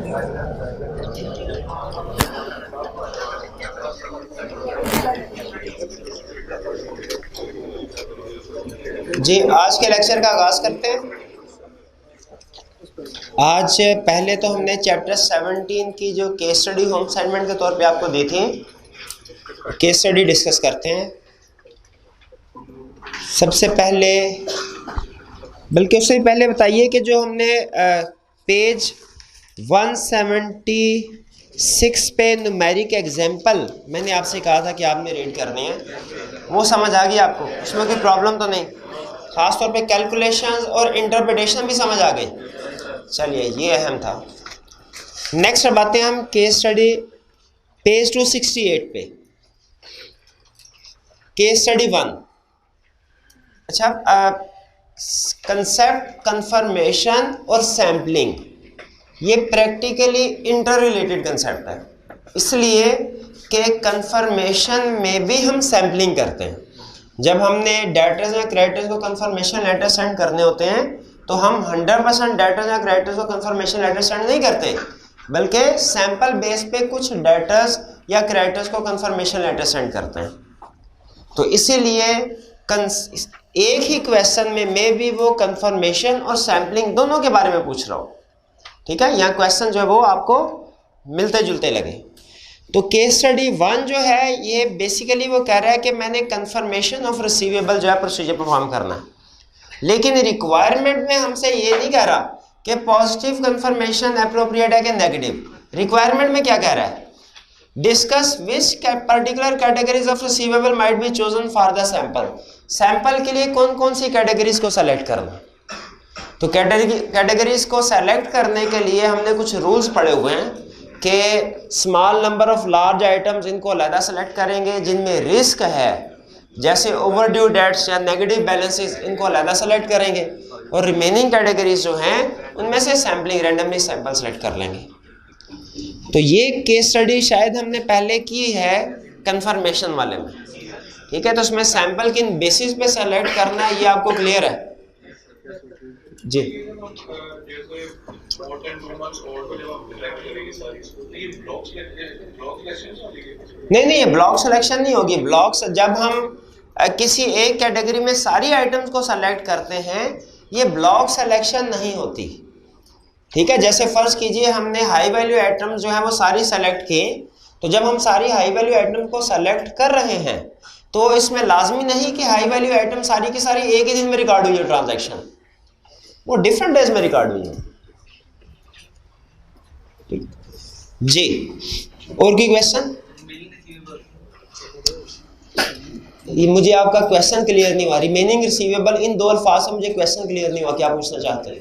जी, आज के लेक्चर का आगाज करते हैं। आज पहले तो हमने चैप्टर 17 की जो केस स्टडी होम असाइनमेंट के तौर पे आपको दी थी, केस स्टडी डिस्कस करते हैं। सबसे पहले, बल्कि उससे पहले बताइए कि जो हमने पेज 176 पे न्यूमेरिक एग्जाम्पल मैंने आपसे कहा था कि आपने रीड करनी है, वो समझ आ गई आपको? उसमें कोई प्रॉब्लम तो नहीं? ख़ास तौर पे कैलकुलेशंस और इंटरप्रिटेशन भी समझ आ गई? चलिए, ये अहम था। नेक्स्ट अब आते हैं हम केस स्टडी पेज 268 पे, केस स्टडी 1। अच्छा, कंसेप्ट कंफर्मेशन और सैम्पलिंग ये प्रैक्टिकली इंटर रिलेटेड कंसेप्ट है, इसलिए कि कंफर्मेशन में भी हम सैम्पलिंग करते हैं। जब हमने डेटर्स या क्रेडिटर्स को कंफर्मेशन लेटर सेंड करने होते हैं तो हम 100% डेटर्स या क्रेडिटर्स को कंफर्मेशन लेटर सेंड नहीं करते, बल्कि सैंपल बेस पे कुछ डेटर्स या क्रेडिटर्स को कंफर्मेशन लेटर सेंड करते हैं। तो इसीलिए एक ही क्वेश्चन में मैं भी वो कंफर्मेशन और सैम्पलिंग दोनों के बारे में पूछ रहा हूँ। ठीक है, यहाँ क्वेश्चन जो है वो आपको मिलते जुलते लगे। तो केस स्टडी 1 जो है ये बेसिकली वो कह रहा है कि मैंने कंफर्मेशन ऑफ रिसीवेबल जो है प्रोसीजर परफॉर्म करना है, लेकिन रिक्वायरमेंट में हमसे ये नहीं कह रहा कि पॉजिटिव कंफर्मेशन अप्रोप्रिएट है कि नेगेटिव। रिक्वायरमेंट में क्या कह रहा है? Discuss which particular categories of receivable might be chosen for the sample. Sample के लिए कौन कौन सी कैटेगरीज को सेलेक्ट करना। तो कैटेगरीज को सेलेक्ट करने के लिए हमने कुछ रूल्स पढ़े हुए हैं कि small number of large items इनको अलहदा सेलेक्ट करेंगे, जिनमें रिस्क है जैसे ओवरड्यू डेट्स या नेगेटिव बैलेंसेस इनको अलहदा सेलेक्ट करेंगे, और रिमेनिंग कैटेगरीज जो हैं उनमें से सैम्पलिंग रैंडमली सैंपल सेलेक्ट कर लेंगे। तो ये केस स्टडी शायद हमने पहले की है कंफर्मेशन वाले में। ठीक है, तो उसमें सैंपल किन बेसिस पे सेलेक्ट करना है ये आपको क्लियर है? जी, नहीं, ये ब्लॉक सिलेक्शन नहीं होगी। ब्लॉक्स जब हम किसी एक कैटेगरी में सारी आइटम्स को सेलेक्ट करते हैं, ये ब्लॉक सिलेक्शन नहीं होती। ठीक है, जैसे फर्ज कीजिए हमने हाई वैल्यू आइटम्स जो है वो सारी सेलेक्ट की, तो जब हम सारी हाई वैल्यू आइटम को सेलेक्ट कर रहे हैं तो इसमें लाजमी नहीं कि हाई वैल्यू आइटम सारी की सारी एक ही दिन में रिकॉर्ड हुई है ट्रांजैक्शन, वो डिफरेंट डेज में रिकॉर्ड हुई है। जी, और कोई क्वेश्चन? मुझे आपका क्वेश्चन क्लियर नहीं हुआ। रिमेनिंग रिसीवेबल, इन दो अल्फाज से मुझे क्वेश्चन क्लियर नहीं हुआ, क्या पूछना चाहते हैं?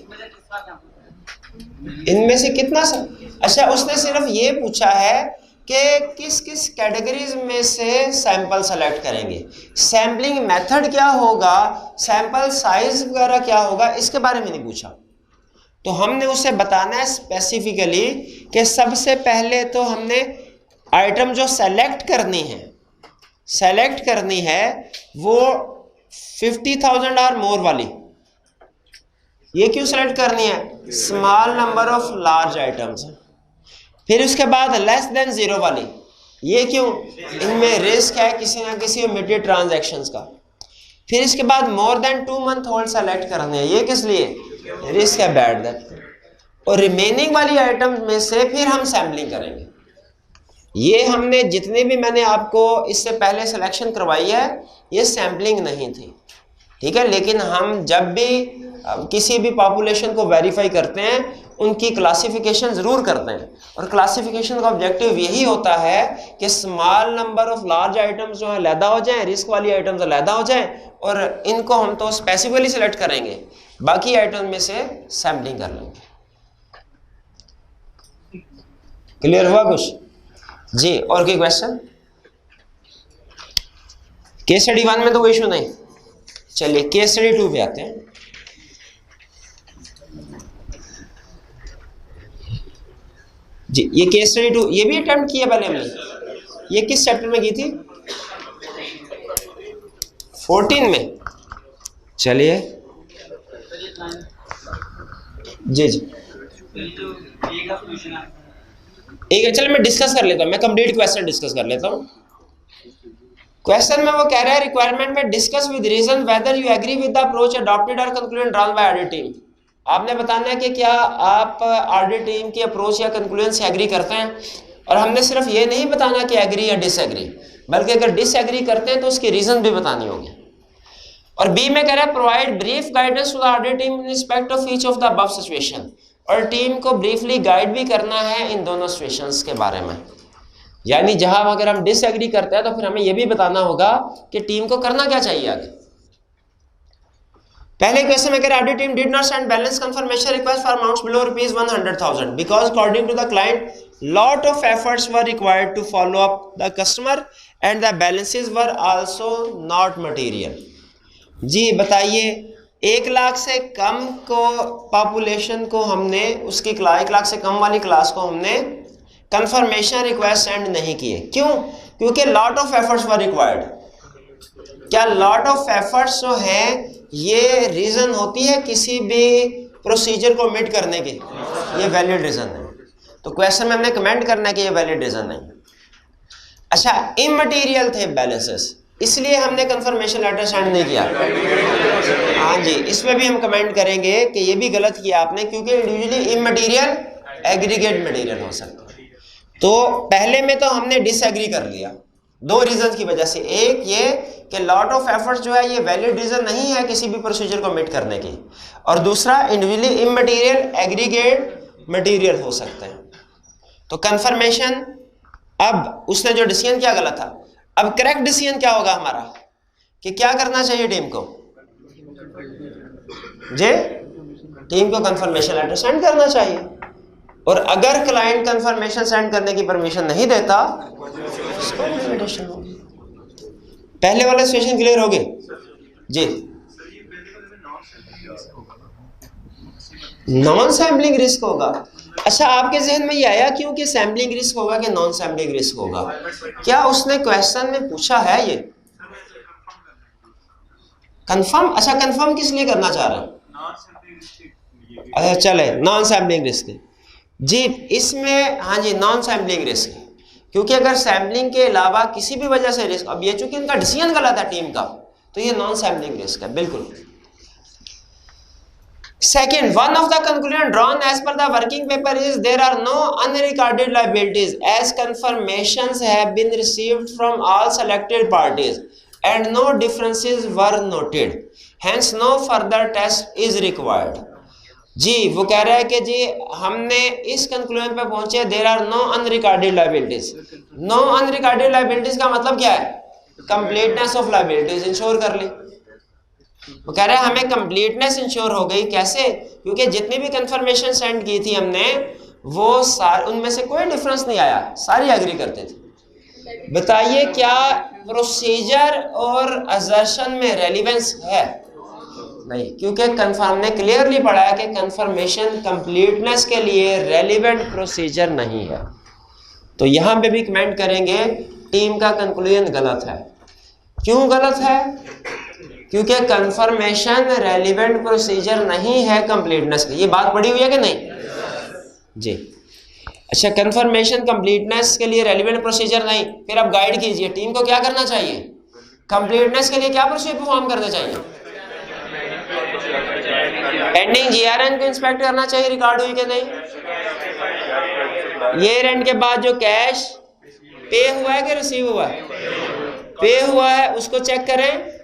इनमें से कितना सा? अच्छा, उसने सिर्फ ये पूछा है कि किस किस कैटेगरीज में से सैंपल सेलेक्ट करेंगे, सैम्पलिंग मेथड क्या होगा, सैंपल साइज वगैरह क्या होगा, इसके बारे में नहीं पूछा। तो हमने उसे बताना है स्पेसिफिकली कि सबसे पहले तो हमने आइटम जो सेलेक्ट करनी है वो 50,000 और मोर वाली। ये क्यों सेलेक्ट करनी है? Small number of large items. फिर उसके बाद लेस देन 0 वाली, ये क्यों? इनमें रिस्क है किसी ना किसी इमीडिएट ट्रांजैक्शंस का। फिर इसके बाद more than 2 month hold select करने हैं, ये किस लिए? रिस्क है बैड डेट। और रिमेनिंग वाली आइटम्स में से फिर हम सैम्पलिंग करेंगे। ये हमने जितने भी मैंने आपको इससे पहले सिलेक्शन करवाई है ये सैम्पलिंग नहीं थी। ठीक है, लेकिन हम जब भी किसी भी पॉपुलेशन को वेरीफाई करते हैं उनकी क्लासिफिकेशन ज़रूर करते हैं, और क्लासिफिकेशन का ऑब्जेक्टिव यही होता है कि small number of large items जो है अलहदा हो जाएं, रिस्क वाली आइटम्स अलहदा हो जाएं, और इनको हम तो स्पेसिफिकली सिलेक्ट करेंगे, बाकी आइटम में से सैम्पलिंग कर लेंगे। क्लियर हुआ कुछ? जी, और कोई क्वेश्चन? केस स्टडी 1 में तो कोई इशू नहीं। चलिए केस स्टडी 2 पे आते हैं। जी, ये केस स्टडी 2 ये भी अटेम्प्ट किया पहले हमने। ये किस चैप्टर में की थी? 14 में। चलिए जी जी, एक है, चलो मैं डिस्कस कर लेता हूँ, मैं कंप्लीट क्वेश्चन डिस्कस कर लेता हूँ। क्वेश्चन में वो कह रहा है रिक्वायरमेंट में discuss with reason whether you agree with the approach adopted और conclusion drawn by audit team. आपने बताना है कि क्या आप ऑडिट टीम की अप्रोच या कंक्लूजन से एग्री करते हैं, और हमने सिर्फ ये नहीं बताना कि एग्री या डिसएग्री, बल्कि अगर डिसएग्री करते हैं तो उसकी रीजन भी बतानी होगी। और बी में कह रहा है provide brief guidance to the audit team in respect of each of the above situation, और टीम को ब्रीफली गाइड भी करना है इन दोनों सिचुएशंस के बारे में। यानी जहां अगर हम डिसएग्री करते हैं तो फिर हमें यह भी बताना होगा कि टीम को करना क्या चाहिए आगे। पहले क्वेश्चन में कह रहा है audit team did not send balance confirmation request for amounts below ₹100,000 because according to the client lot of efforts were required to follow up the customer and the balances were also not material। जी बताइए, 1 लाख से कम को population को हमने उसकी 1 लाख से कम वाली class को हमने कंफर्मेशन रिक्वेस्ट सेंड नहीं किए। क्यों? क्योंकि lot of efforts were required. क्या लॉट ऑफ एफर्ट्स जो है ये रीजन होती है किसी भी प्रोसीजर को मीट करने की? ये वैलिड रीजन है। तो क्वेश्चन में हमने कमेंट करना है कि ये वैलिड रीजन नहीं। अच्छा, इमटेरियल थे बैलेंसेस, इसलिए हमने कंफर्मेशन लेटर सेंड नहीं किया। हाँ जी, इसमें भी हम कमेंट करेंगे कि ये भी गलत किया आपने, क्योंकि इंडिविजुअली इमटेरियल एग्रीगेट मटेरियल हो सकता है। तो पहले में तो हमने डिसएग्री कर लिया 2 रीजन की वजह से। एक ये कि लॉट ऑफ एफर्ट्स जो है ये वैलिड रीजन नहीं है किसी भी प्रोसीजर को मीट करने की, और दूसरा इंडिविजुअली इमटेरियल एग्रीगेट मटेरियल हो सकते हैं। तो कंफर्मेशन, अब उसने जो डिसीजन किया गलत था। अब करेक्ट डिसीजन क्या होगा हमारा कि क्या करना चाहिए टीम को? जे टीम को कंफर्मेशन लेटर सेंड करना चाहिए, और अगर क्लाइंट कंफर्मेशन सेंड करने की परमिशन नहीं देता उसको लिमिटेशन होगी। पहले वाला सिचुएशन क्लियर हो गए जी? नॉन सैम्पलिंग रिस्क होगा। अच्छा, आपके जहन में ये आया क्योंकि सैम्पलिंग रिस्क होगा कि नॉन सैम्पलिंग रिस्क होगा? क्या उसने क्वेश्चन में पूछा है ये कंफर्म? अच्छा, कंफर्म किस लिए करना चाह रहा है? अच्छा चले, नॉन सैम्पलिंग रिस्क जी, इसमें हाँ जी नॉन सैम्पलिंग रिस्क, क्योंकि अगर सैम्पलिंग के अलावा किसी भी वजह से रिस्क, अब ये चूंकि इनका डिसीजन गलत है टीम का, तो ये नॉन सैम्पलिंग रिस्क है बिल्कुल। Second, one of the conclusion drawn as per the working paper is there are no unrecorded liabilities as confirmations have been received from all selected parties and no differences were noted. Hence, no further test is required. जी वो कह रहा है कि जी हमने इस conclusion पे पहुंचे there are no unrecorded liabilities. No unrecorded liabilities का मतलब क्या है? कंप्लीटनेस ऑफ लायबिलिटीज इंश्योर कर ली। वो कह रहा है हमें कंप्लीटनेस इंश्योर हो गई। कैसे? क्योंकि जितनी भी कंफर्मेशन सेंड की थी हमने वो उनमें से कोई डिफरेंस नहीं आया, सारी एग्री करते थे। बताइए क्या प्रोसीजर और असर्शन में रेलिवेंस है? नहीं, क्योंकि कंफर्म ने क्लियरली पढ़ा है कि कंफर्मेशन कंप्लीटनेस के लिए रेलिवेंट प्रोसीजर नहीं है। तो यहां पे भी कमेंट करेंगे टीम का कंक्लूजन गलत है। क्यों गलत है? क्योंकि कंफर्मेशन रेलिवेंट प्रोसीजर नहीं है कंप्लीटनेस की। ये बात पड़ी हुई है कि नहीं जी? अच्छा, कंफर्मेशन कंप्लीटनेस के लिए रेलिवेंट प्रोसीजर नहीं, फिर आप गाइड कीजिए टीम को क्या करना चाहिए? कंप्लीटनेस के लिए क्या प्रोसीजर परफॉर्म करना चाहिए? पेंडिंग जीआरएन को इंस्पेक्ट करना चाहिए रिकॉर्ड हुई कि नहीं। ये रेंट के बाद जो कैश पे हुआ है कि रिसीव हुआ है? पे हुआ है, उसको चेक करें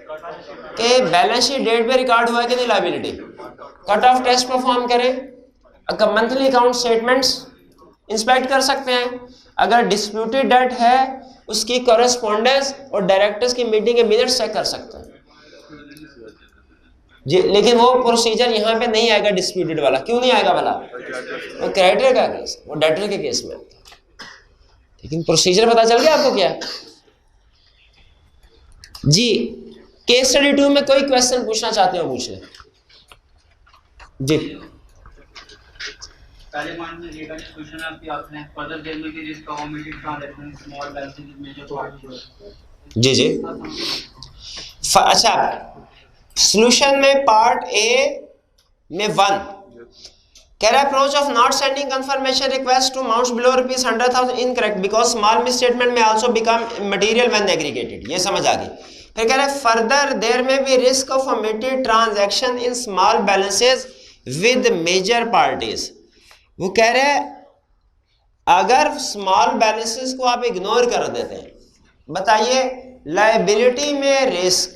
कि बैलेंस शीट डेट पे रिकॉर्ड हुआ है कि नहीं liability. Cut off test perform करें। मंथली अकाउंट स्टेटमेंट्स इंस्पेक्ट कर सकते हैं। अगर डिस्प्यूटेड डेट है उसकी कॉरेस्पॉन्डेंस और डायरेक्टर्स की मीटिंग के मिनट्स चेक कर सकते हैं जी। लेकिन वो प्रोसीजर यहाँ पे नहीं आएगा डिस्प्यूटेड वाला। क्यों नहीं आएगा भला? वो क्रेडिटर का केस, वो डेटर के केस में आता है। लेकिन प्रोसीजर पता चल गया आपको क्या जी? केस स्टडी 2 में कोई क्वेश्चन पूछना चाहते हो पूछ ले जी। पहले मान में डेटा क्वेश्चन आपकी आपने फर्दर देखने के risk automatic transaction small balances major part जी जी। अच्छा, सॉल्यूशन में पार्ट ए में 1 कह रहा है approach of not sending confirmation request to amounts below ₹100,000 incorrect because small misstatement में also become material when aggregated. ये समझ आ गई। फिर कह रहा है further there may be risk of omitted transaction in small balances with major parties. वो कह रहे हैं अगर स्मॉल बैलेंसेस को आप इग्नोर कर देते हैं, बताइए लायबिलिटी में रिस्क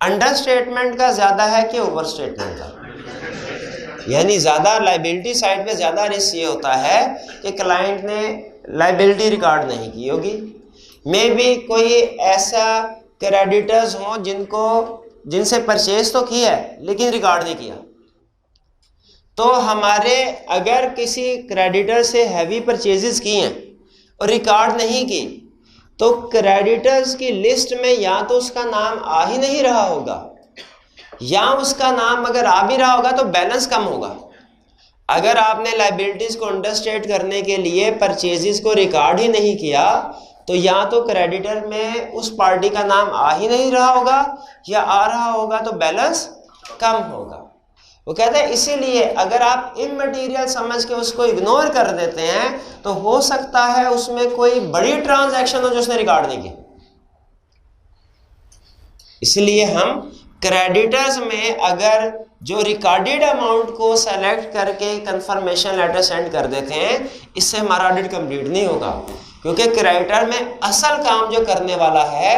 अंडर स्टेटमेंट का ज्यादा है कि ओवर स्टेटमेंट का? यानी ज्यादा लायबिलिटी साइड पे ज्यादा रिस्क ये होता है कि क्लाइंट ने लायबिलिटी रिकॉर्ड नहीं की होगी, मे बी कोई ऐसा क्रेडिटर्स हो जिनसे परचेज तो की है लेकिन रिकॉर्ड नहीं किया। तो हमारे अगर किसी क्रेडिटर से हैवी परचेजेस की हैं और रिकॉर्ड नहीं की तो क्रेडिटर्स की लिस्ट में या तो उसका नाम आ ही नहीं रहा होगा या उसका नाम अगर आ भी रहा होगा तो बैलेंस कम होगा। अगर आपने लायबिलिटीज को अंडरस्टेट करने के लिए परचेजेस को रिकॉर्ड ही नहीं किया तो या तो क्रेडिटर में उस पार्टी का नाम आ ही नहीं रहा होगा या आ रहा होगा तो बैलेंस कम होगा। वो कहते हैं इसीलिए अगर आप इममटीरियल समझ के उसको इग्नोर कर देते हैं तो हो सकता है उसमें कोई बड़ी ट्रांजैक्शन हो जो उसने रिकॉर्ड नहीं की। इसलिए हम क्रेडिटर्स में अगर जो रिकॉर्डेड अमाउंट को सेलेक्ट करके कंफर्मेशन लेटर सेंड कर देते हैं, इससे हमारा ऑडिट कंप्लीट नहीं होगा, क्योंकि क्रेडिटर में असल काम जो करने वाला है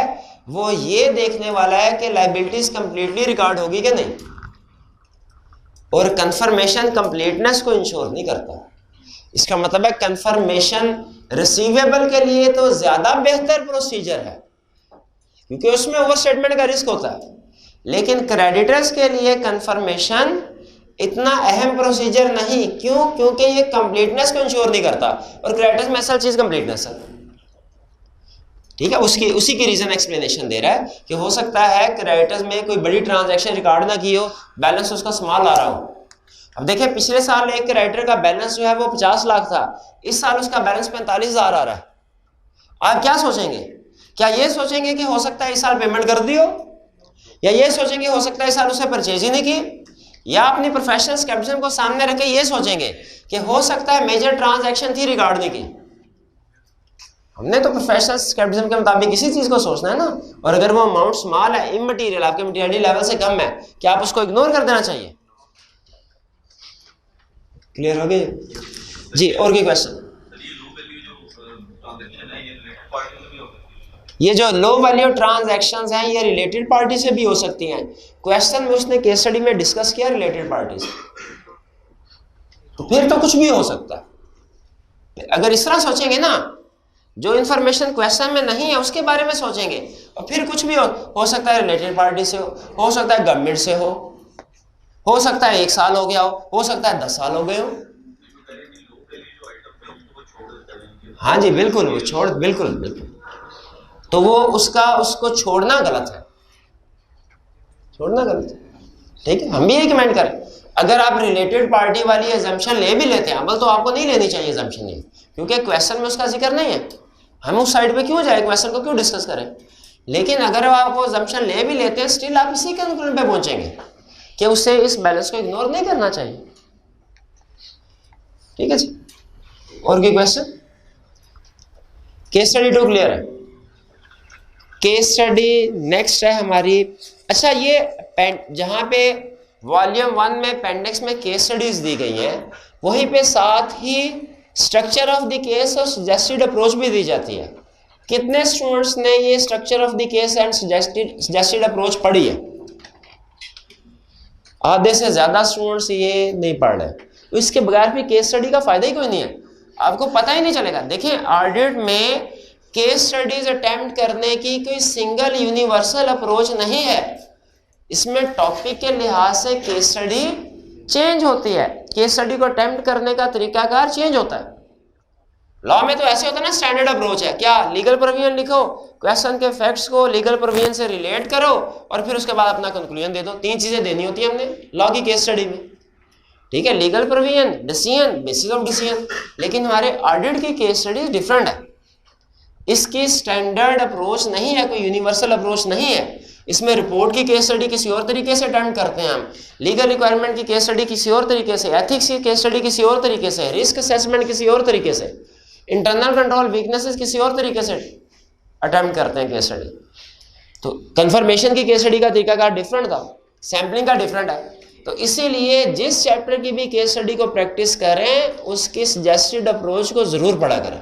वो ये देखने वाला है कि लायबिलिटीज कंप्लीटली रिकॉर्ड होगी कि नहीं, और कंफर्मेशन कंप्लीटनेस को इंश्योर नहीं करता। इसका मतलब है कंफर्मेशन रिसीवेबल के लिए तो ज्यादा बेहतर प्रोसीजर है क्योंकि उसमें ओवर स्टेटमेंट का रिस्क होता है, लेकिन क्रेडिटर्स के लिए कंफर्मेशन इतना अहम प्रोसीजर नहीं। क्यों? क्योंकि ये कंप्लीटनेस को इंश्योर नहीं करता और क्रेडिटर्स में असल चीज कंप्लीटनेस है। ठीक है, उसी की रीजन एक्सप्लेनेशन दे रहा है कि हो सकता है क्रेडिटर्स में कोई बड़ी ट्रांजैक्शन रिकॉर्ड ना की हो, बैलेंस उसका स्मॉल आ रहा हो। अब देखिए पिछले साल एक क्रेडिटर का बैलेंस जो है वो 50 लाख था, इस साल उसका बैलेंस 45,000 आ रहा है। आप क्या सोचेंगे? क्या ये सोचेंगे कि हो सकता है इस साल पेमेंट कर दियो, या ये सोचेंगे हो सकता है इस साल उसे परचेज ही नहीं की, या अपनी प्रोफेशनल स्केप्टिसिज्म को सामने रख के ये सोचेंगे कि हो सकता है मेजर ट्रांजैक्शन थी रिकॉर्ड नहीं की। हमने तो प्रोफेशनल स्केप्टिसिज्म के मुताबिक इसी चीज को सोचना है ना। और अगर वो अमाउंट स्मॉल है, इममटीरियल, आपके मटीरियलिटी लेवल से कम है, क्या आप उसको इग्नोर कर देना चाहिए? क्लियर हो गई जी? और कोई क्वेश्चन? ये जो लो वैल्यू ट्रांजैक्शंस हैं ये रिलेटेड पार्टी से भी हो सकती हैं। क्वेश्चन में उसने केस स्टडी में डिस्कस किया रिलेटेड पार्टी से, तो फिर तो कुछ भी हो सकता है। अगर इस तरह सोचेंगे ना, जो इंफॉर्मेशन क्वेश्चन में नहीं है उसके बारे में सोचेंगे, और फिर कुछ भी हो सकता है रिलेटेड पार्टी से हो सकता है गवर्नमेंट से हो सकता है 1 साल हो गया हो सकता है 10 साल हो गए हो। हाँ जी बिल्कुल, वो छोड़ बिल्कुल तो वो उसको छोड़ना गलत है, छोड़ना गलत है। ठीक है, हम भी यही कमेंट करें। अगर आप रिलेटेड पार्टी वाली एजम्पशन ले भी लेते हैं, अमल तो आपको नहीं लेनी चाहिए एजम्पशन ये, क्योंकि क्वेश्चन में उसका जिक्र नहीं है। हम उस साइड पे क्यों जाए, क्वेश्चन को क्यों डिस्कस करें। लेकिन अगर आप वो एजम्पशन ले भी लेते हैं, स्टिल आप इसी कंक्लूजन पे पहुंचेंगे कि उसे इस बैलेंस को इग्नोर नहीं करना चाहिए। ठीक है जी, और कोई क्वेश्चन? केस स्टडी 2 क्लियर है? केस स्टडी नेक्स्ट है हमारी। अच्छा, ये जहां पे वॉल्यूम 1 में अपेंडिक्स में केस स्टडीज दी गई हैं, वहीं पे साथ ही स्ट्रक्चर ऑफ द केस और सजेस्टेड अप्रोच भी दी जाती है। कितने स्टूडेंट्स ने ये structure of the case and suggested approach पढ़ी है? आधे से ज्यादा स्टूडेंट्स ये नहीं पढ़ रहे। तो इसके बगैर भी केस स्टडी का फायदा ही कोई नहीं है, आपको पता ही नहीं चलेगा। देखिए ऑडिट में केस स्टडीज अटेम्प्ट करने की कोई सिंगल यूनिवर्सल अप्रोच नहीं है। इसमें टॉपिक के लिहाज से केस स्टडी चेंज होती है, केस स्टडी को अटेम्प्ट करने का तरीकाकार चेंज होता है। लॉ में तो ऐसे होता है ना, स्टैंडर्ड अप्रोच है, क्या लीगल प्रोविजन लिखो, क्वेश्चन के फैक्ट्स को लीगल प्रोविजन से रिलेट करो और फिर उसके बाद अपना कंक्लूजन दे दो। 3 चीजें देनी होती है हमने लॉ की केस स्टडी में। ठीक है, legal provision, decision, basis of decision. लेकिन हमारे ऑडिट की केस स्टडी डिफरेंट है। इसकी स्टैंडर्ड अप्रोच नहीं है, कोई यूनिवर्सल अप्रोच नहीं है। इसमें रिपोर्ट की केस स्टडी किसी और तरीके से अटेम्प्ट करते हैं हम, लीगल रिक्वायरमेंट की केस स्टडी किसी और तरीके से, एथिक्स की केस स्टडी किसी और तरीके से, रिस्क असेसमेंट किसी और तरीके से, इंटरनल कंट्रोल वीकनेसेस किसी और तरीके से अटेम्प्ट करते हैं केस स्टडी। तो कंफर्मेशन की केस स्टडी का तरीका का डिफरेंट था, सैम्पलिंग का डिफरेंट है। तो इसीलिए जिस चैप्टर की भी केस स्टडी को प्रैक्टिस करें उसकी सजेस्टेड अप्रोच को जरूर पढ़ा करें,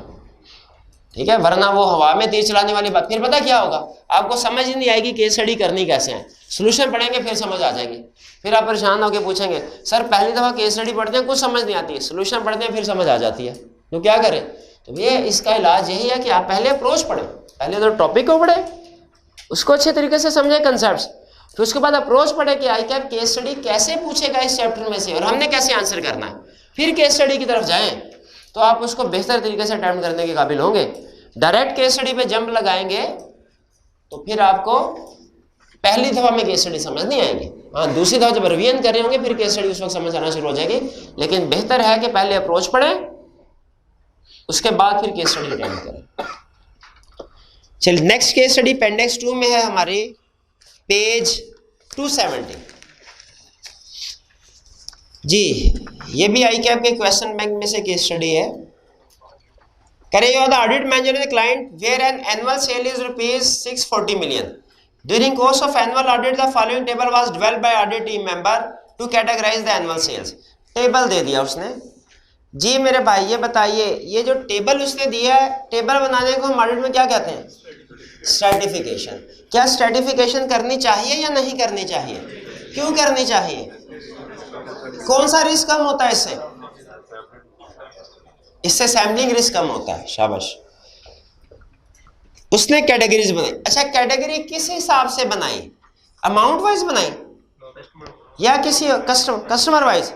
ठीक है, वरना वो हवा में तीर चलाने वाली बात, फिर पता क्या होगा, आपको समझ ही नहीं आएगी केस स्टडी करनी कैसे है। सोल्यूशन पढ़ेंगे फिर समझ आ जाएगी, फिर आप परेशान होकर पूछेंगे सर पहली दफ़ा केस स्टडी पढ़ते हैं कुछ समझ नहीं आती है, सोल्यूशन पढ़ते हैं फिर समझ आ जाती है, तो क्या करें। तो ये इसका इलाज यही है कि आप पहले अप्रोच पढ़ें, पहले तो टॉपिक को पढ़ें, उसको अच्छे तरीके से समझें कंसेप्ट, फिर उसके बाद अप्रोच पढ़े कि आई कैप केस स्टडी कैसे पूछेगा इस चैप्टर में से और हमने कैसे आंसर करना है, फिर केस स्टडी की तरफ जाएं तो आप उसको बेहतर तरीके से अटेम्प्ट करने के काबिल होंगे। डायरेक्ट केस स्टडी पे जंप लगाएंगे तो फिर आपको पहली दफ़ा में केस स्टडी समझ नहीं आएगी। हाँ, दूसरी दफ़ा जब रिवीजन कर रहे होंगे फिर केस स्टडी उस वक्त समझ आना शुरू हो जाएगी, लेकिन बेहतर है कि पहले अप्रोच पढ़ें उसके बाद फिर केस स्टडी अटेम्प्ट करें। चलिए नेक्स्ट केस स्टडी पेंडेक्स 2 में है हमारी पेज 270 जी। ये भी आई कैप के क्वेश्चन बैंक में से केस स्टडी है। करे you are the audit manager in the client where an annual sale is ₹640 million. During course of annual audit the following table was developed by audit team member to categorize the annual sales. Table दे दिया उसने जी। मेरे भाई ये बताइए, ये जो table उसने दिया है, टेबल बनाने को हम ऑडिट में क्या कहते हैं? स्ट्रैटिफिकेशन। क्या स्ट्रैटिफिकेशन करनी चाहिए या नहीं करनी चाहिए? क्यों करनी चाहिए? कौन सा रिस्क कम होता है इससे? इससे सैम्पलिंग रिस्क कम होता है। शाबाश। उसने कैटेगरीज बनाई। अच्छा, कैटेगरी किस हिसाब से बनाई? अमाउंट वाइज बनाई या किसी कस्टमर वाइज?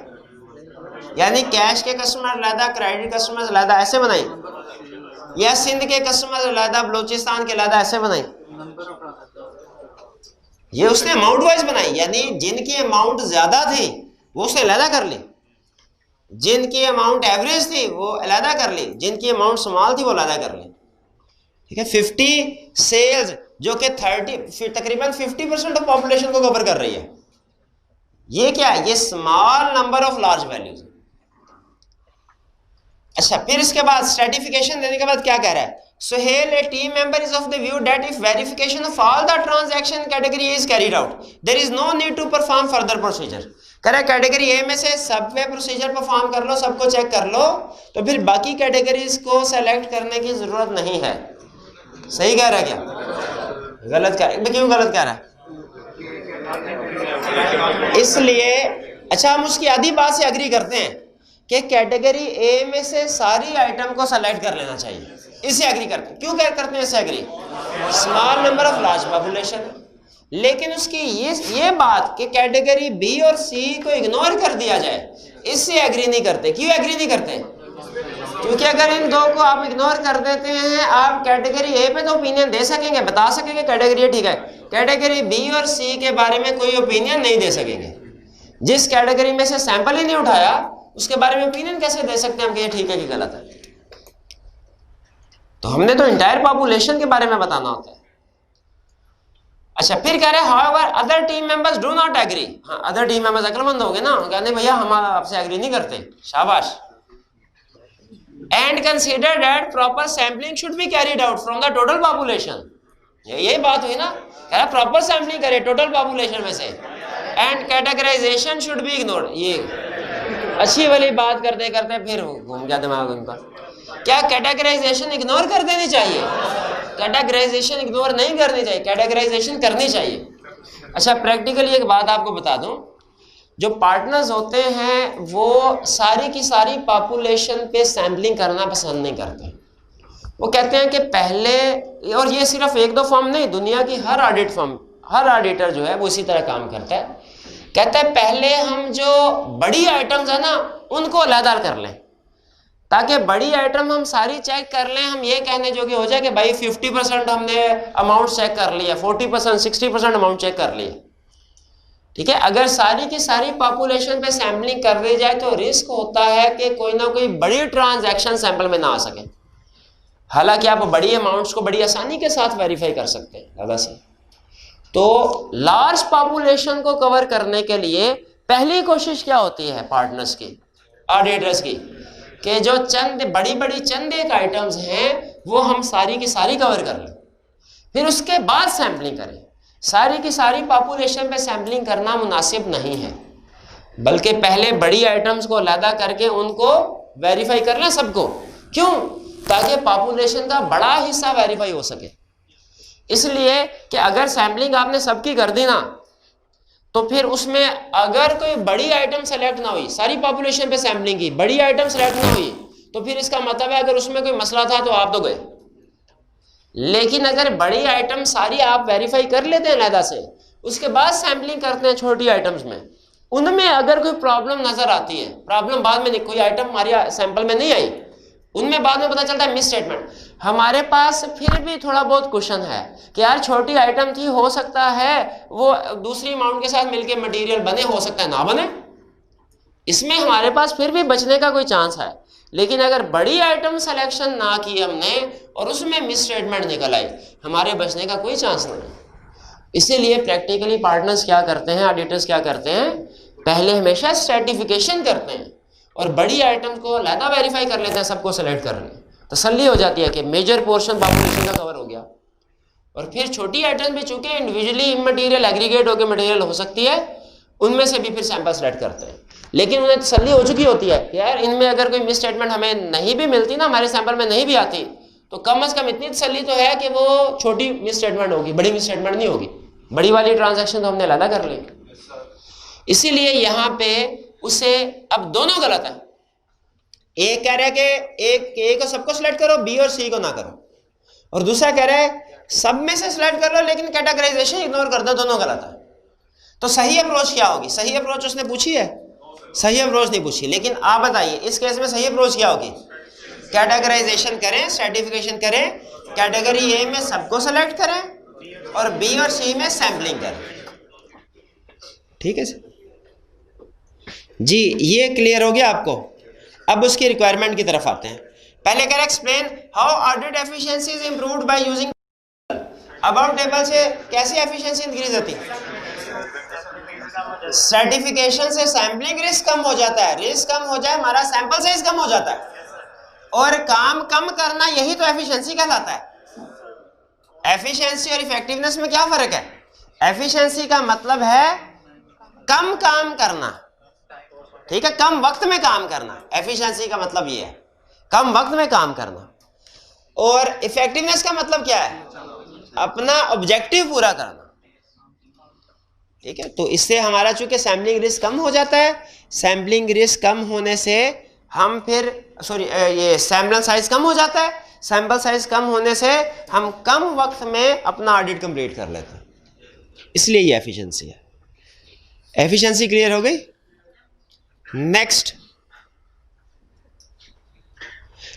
यानी कैश के कस्टमर अलहदा, क्रेडिट कस्टमर अलहदा, ऐसे बनाई? या सिंध के कस्टमर अलहदा, बलूचिस्तान के अलहदा, ऐसे बनाई? ये उसने अमाउंट वाइज बनाई, यानी जिनकी अमाउंट ज्यादा थी वो उसने अलहदा कर ली, जिनकी अमाउंट एवरेज थी वो अलहदा कर ली, जिनकी अमाउंट स्मॉल थी वो अलहदा कर ली। ठीक है, 50 सेल्स जो कि तकरीबन 50% ऑफ पॉपुलेशन को कवर कर रही है। ये क्या है? ये small number of large values. अच्छा, फिर इसके बाद स्ट्रैटिफिकेशन देने के बाद क्या कह रहा है? Sohail, a team member is of the view that if verification of all the transaction category is carried out, there is no need to perform further procedure. कह रहा है कैटेगरी ए में से सब पे प्रोसीजर परफॉर्म कर लो, सबको check कर लो, तो फिर बाकी कैटेगरीज को सेलेक्ट करने की जरूरत नहीं है। सही कह रहा है क्या? गलत कह रहा है? क्यों गलत कह रहा है? इसलिए अच्छा, हम उसकी आधी बात से एग्री करते हैं कि कैटेगरी ए में से सारी आइटम को सेलेक्ट कर लेना चाहिए, इससे एग्री करते हैं। क्यों करते हैं इससे agree? Small number of large population. लेकिन उसकी ये बात कि कैटेगरी बी और सी को इग्नोर कर दिया जाए, इससे एग्री नहीं करते। क्यों एग्री नहीं करते? क्योंकि अगर इन दो को आप इग्नोर कर देते हैं, आप कैटेगरी ए पे तो ओपिनियन दे सकेंगे, बता सकेंगे कैटेगरी ए ठीक है, कैटेगरी बी और सी के बारे में कोई ओपिनियन नहीं दे सकेंगे। जिस कैटेगरी में से सैंपल ही नहीं उठाया उसके बारे में ओपिनियन कैसे दे सकते हैं हम कि ये ठीक है कि गलत है? तो हमने तो इंटायर पॉपुलेशन के बारे में बताना होता है। अच्छा, फिर कह रहे हैं however other team members do not agree. हाँ, अदर टीम मेंबर्स अक्लमंद हो गए ना, कहते भैया हम आपसे एग्री नहीं करते। शाबाश। And consider that proper sampling should be carried out from the total population. यही बात हुई ना, कह रहा प्रॉपर सैम्पलिंग करे टोटल पॉपुलेशन में से, and categorization should be ignored. ये अच्छी वाली बात करते करते फिर घूम गया दिमाग उनका। क्या कैटेगराइजेशन इग्नोर कर देनी चाहिए? कैटेगराइजेशन इग्नोर नहीं करनी चाहिए, कैटेगराइजेशन करनी चाहिए। अच्छा, प्रैक्टिकली एक बात आपको बता दूं, जो पार्टनर्स होते हैं वो सारी की सारी पॉपुलेशन पे सैम्पलिंग करना पसंद नहीं करते। वो कहते हैं कि पहले, और ये सिर्फ एक दो फर्म नहीं, दुनिया की हर ऑडिट फर्म, हर ऑडिटर जो है वो इसी तरह काम करता है। कहता है पहले हम जो बड़ी आइटम्स है ना उनको अलग कर लें, ताकि बड़ी आइटम हम सारी चेक कर लें, हम ये कहने जोगे हो जाए कि भाई 50% हमने अमाउंट चेक कर लिया, 40% 60% अमाउंट चेक कर लिया। ठीक है, अगर सारी की सारी पॉपुलेशन पे सैम्पलिंग कर दी जाए तो रिस्क होता है कि कोई ना कोई बड़ी ट्रांजैक्शन सैंपल में ना आ सके। हालांकि आप बड़ी अमाउंट्स को बड़ी आसानी के साथ वेरीफाई कर सकते हैं ज़्यादा से। तो लार्ज पॉपुलेशन को कवर करने के लिए पहली कोशिश क्या होती है पार्टनर्स की, ऑडिटर्स की, कि जो चंद एक आइटम्स हैं वो हम सारी की सारी कवर कर लें, फिर उसके बाद सैम्पलिंग करें। सारी की सारी पॉपुलेशन पे सैम्पलिंग करना मुनासिब नहीं है, बल्कि पहले बड़ी आइटम्स को अलहदा करके उनको वेरीफाई कर लें सबको। क्यों? ताकि पॉपुलेशन का बड़ा हिस्सा वेरीफाई हो सके। इसलिए कि अगर सैम्पलिंग आपने सबकी कर दी ना, तो फिर उसमें अगर कोई बड़ी आइटम सेलेक्ट ना हुई, सारी पॉपुलेशन पे सैम्पलिंग की, बड़ी आइटम सेलेक्ट ना हुई, तो फिर इसका मतलब है अगर उसमें कोई मसला था तो आप तो गए। लेकिन अगर बड़ी आइटम सारी आप वेरीफाई कर लेते हैं अलहदा से, उसके बाद सैम्पलिंग करते हैं छोटी आइटम्स में, उनमें अगर कोई प्रॉब्लम नजर आती है, प्रॉब्लम बाद में कोई आइटम हमारी सैंपल में नहीं आई, उनमें बाद में पता चलता है मिस स्टेटमेंट, हमारे पास फिर भी थोड़ा बहुत क्वेश्चन है कि यार छोटी आइटम थी, हो सकता है वो दूसरी अमाउंट के साथ मिलके मटेरियल बने, हो सकता है ना बने, इसमें हमारे पास फिर भी बचने का कोई चांस है। लेकिन अगर बड़ी आइटम सिलेक्शन ना की हमने और उसमें मिस स्टेटमेंट निकल आई, हमारे बचने का कोई चांस नहीं। इसीलिए प्रैक्टिकली पार्टनर्स क्या करते हैं, ऑडिटर्स क्या करते हैं, पहले हमेशा स्ट्रेटिफिकेशन करते हैं और बड़ी आइटम्स को अलहदा वेरीफाई कर लेते हैं, सबको सेलेक्ट कर लें, तसल्ली हो जाती है कि मेजर पोर्शन पॉपुलेशन का कवर हो गया। और फिर छोटी आइटम भी चूंकि इंडिविजुअली मटेरियल एग्रीगेट होकर मटेरियल हो सकती है, उनमें से भी फिर सैंपल सेलेक्ट करते हैं। लेकिन उन्हें तसल्ली हो चुकी होती है कि यार इनमें अगर कोई मिस स्टेटमेंट हमें नहीं भी मिलती ना, हमारे सैंपल में नहीं भी आती, तो कम से कम इतनी तसल्ली तो है कि वो छोटी मिस स्टेटमेंट होगी, बड़ी मिस स्टेटमेंट नहीं होगी। बड़ी वाली ट्रांजैक्शन तो हमने अलग कर ली। इसीलिए यहाँ पे उसे अब दोनों गलत है। एक कह रहा है कि एक ए को सबको सिलेक्ट करो, बी और सी को ना करो, और दूसरा कह रहा है सब में से सिलेक्ट कर लो लेकिन कैटेगराइजेशन इग्नोर कर दो, दोनों गलत है। तो सही अप्रोच क्या होगी? सही अप्रोच उसने पूछी है? सही अप्रोच नहीं पूछी। लेकिन आप बताइए इस केस में सही अप्रोच क्या होगी? कैटेगराइजेशन करें, सर्टिफिकेशन करें, कैटेगरी ए में सबको सेलेक्ट करें और बी और सी में सैम्पलिंग करें। ठीक है जी, ये क्लियर हो गया आपको? अब उसकी रिक्वायरमेंट की तरफ आते हैं। पहले कह रहे explain how audit efficiency is improved by using about table से कैसे एफिशिएंसी इंक्रीज होती है? सर्टिफिकेशन से सैम्पलिंग रिस्क कम हो जाता है, रिस्क कम हो जाए हमारा सैंपल साइज कम हो जाता है, और काम कम करना यही तो एफिशिएंसी कहलाता है। एफिशिएंसी और इफेक्टिवनेस में क्या फर्क है? एफिशिएंसी का मतलब है कम काम करना, ठीक है, कम वक्त में काम करना। एफिशिएंसी का मतलब ये है कम वक्त में काम करना। और इफेक्टिवनेस का मतलब क्या है? अपना ऑब्जेक्टिव पूरा करना। ठीक है, तो इससे हमारा चूंकि सैम्पलिंग रिस्क कम हो जाता है, सैम्पलिंग रिस्क कम होने से हम फिर ये सैंपल साइज कम हो जाता है, सैंपल साइज कम होने से हम कम वक्त में अपना ऑडिट कंप्लीट कर लेते हैं, इसलिए ये एफिशिएंसी है। एफिशिएंसी क्लियर हो गई? Next,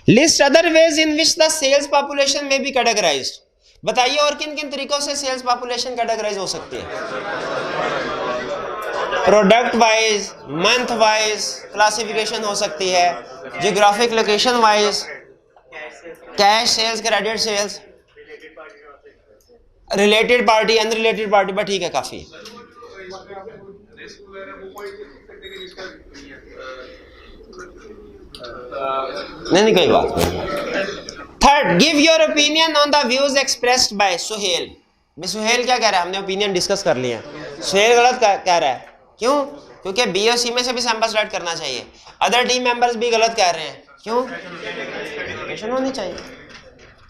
list other ways in which the sales population may be categorized. बताइए और किन किन तरीकों से सेल्स पॉपुलेशन कैटेगराइज हो सकती है? Product wise, month wise classification हो सकती है, geographic location wise, cash sales, credit sales, related party, unrelated party, but ठीक है काफी है। नहीं कोई बात नहीं। Third, give your opinion on the views expressed by Suhail. Suhail क्या कह रहा है? हमने ओपिनियन डिस्कस कर लिया। सुहेल गलत कह रहा है। क्यों? क्योंकि बी और सी में से भी सैंपल सेलेक्ट करना चाहिए। अदर टीम मेंबर्स भी गलत कह रहे हैं। क्यों? एजुकेशन होनी चाहिए।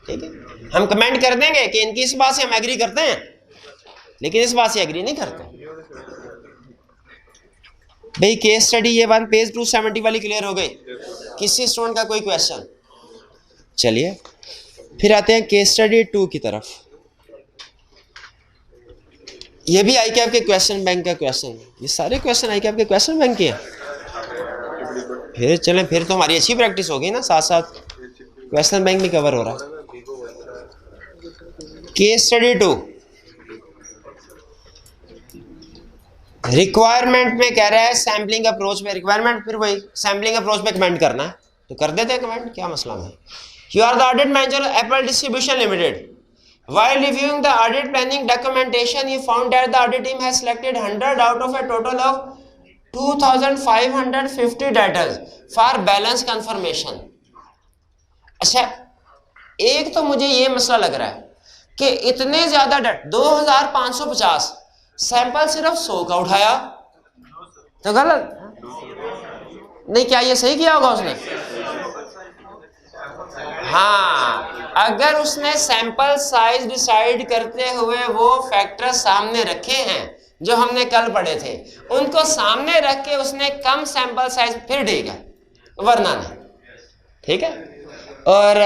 ठीक है, हम कमेंट कर देंगे कि इनकी इस बात से हम एग्री करते हैं, लेकिन इस बात से एग्री नहीं करते। भाई केस स्टडी ये 1 पेज 270 वाली क्लियर हो गई? किसी स्टूडेंट का कोई क्वेश्चन? चलिए फिर आते हैं केस स्टडी 2 की तरफ। ये भी आई कैप के क्वेश्चन बैंक का क्वेश्चन, ये सारे क्वेश्चन आई कैप के क्वेश्चन बैंक के हैं। फिर चलें, फिर तो हमारी अच्छी प्रैक्टिस होगी ना, साथ साथ क्वेश्चन बैंक भी कवर हो रहा है। केस स्टडी 2 रिक्वायरमेंट में कह रहा है सैम्पलिंग अप्रोच में, रिक्वायरमेंट फिर वही सैम्पलिंग अप्रोच में कमेंट करना है, तो कर देते हैं कमेंट, क्या मसला है। You are the audit manager of Apple Distribution Limited. While reviewing the audit planning documentation, you found that the audit team has selected 100 out of a total of 2550 data for balance confirmation. अच्छा, एक तो मुझे ये मसला लग रहा है कि इतने ज्यादा डेटा 2550 सैंपल सिर्फ 100 का उठाया तो गलत नहीं, क्या ये सही किया होगा उसने? हाँ, अगर उसने सैंपल साइज डिसाइड करते हुए वो फैक्टर सामने रखे हैं जो हमने कल पढ़े थे, उनको सामने रख के उसने कम सैंपल साइज, फिर ठीक है, वरना नहीं। ठीक है। और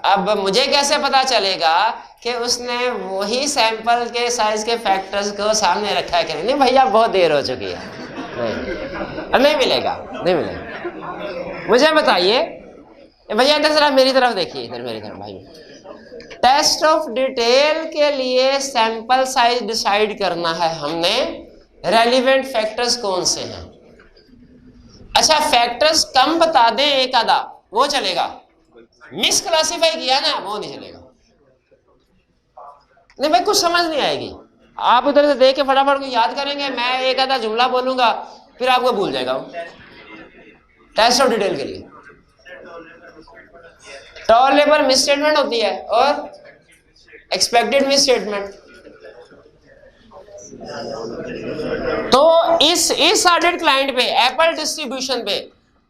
अब मुझे कैसे पता चलेगा कि उसने वही सैंपल के साइज के फैक्टर्स को सामने रखा है कि नहीं? भैया बहुत देर हो चुकी है, नहीं मिलेगा, नहीं मिलेगा। मुझे बताइए भैया, इधर जरा मेरी तरफ देखिए, इधर मेरी तरफ भाई। टेस्ट ऑफ डिटेल के लिए सैंपल साइज डिसाइड करना है हमने, रेलिवेंट फैक्टर्स कौन से हैं? अच्छा, फैक्टर्स कम बता दें एक आधा, वो चलेगा। मिस क्लासिफाई किया ना, वो नहीं चलेगा। नहीं भाई, कुछ समझ नहीं आएगी। आप उधर से देख के फटाफट को याद करेंगे, मैं एक आधा जुमला बोलूंगा, फिर आपको भूल जाएगा। टेस्ट ऑफ डिटेल के लिए टॉलरेबल मिस स्टेटमेंट होती है और एक्सपेक्टेड मिस स्टेटमेंट। तो इस ऑडिट क्लाइंट पे, एप्पल डिस्ट्रीब्यूशन पे,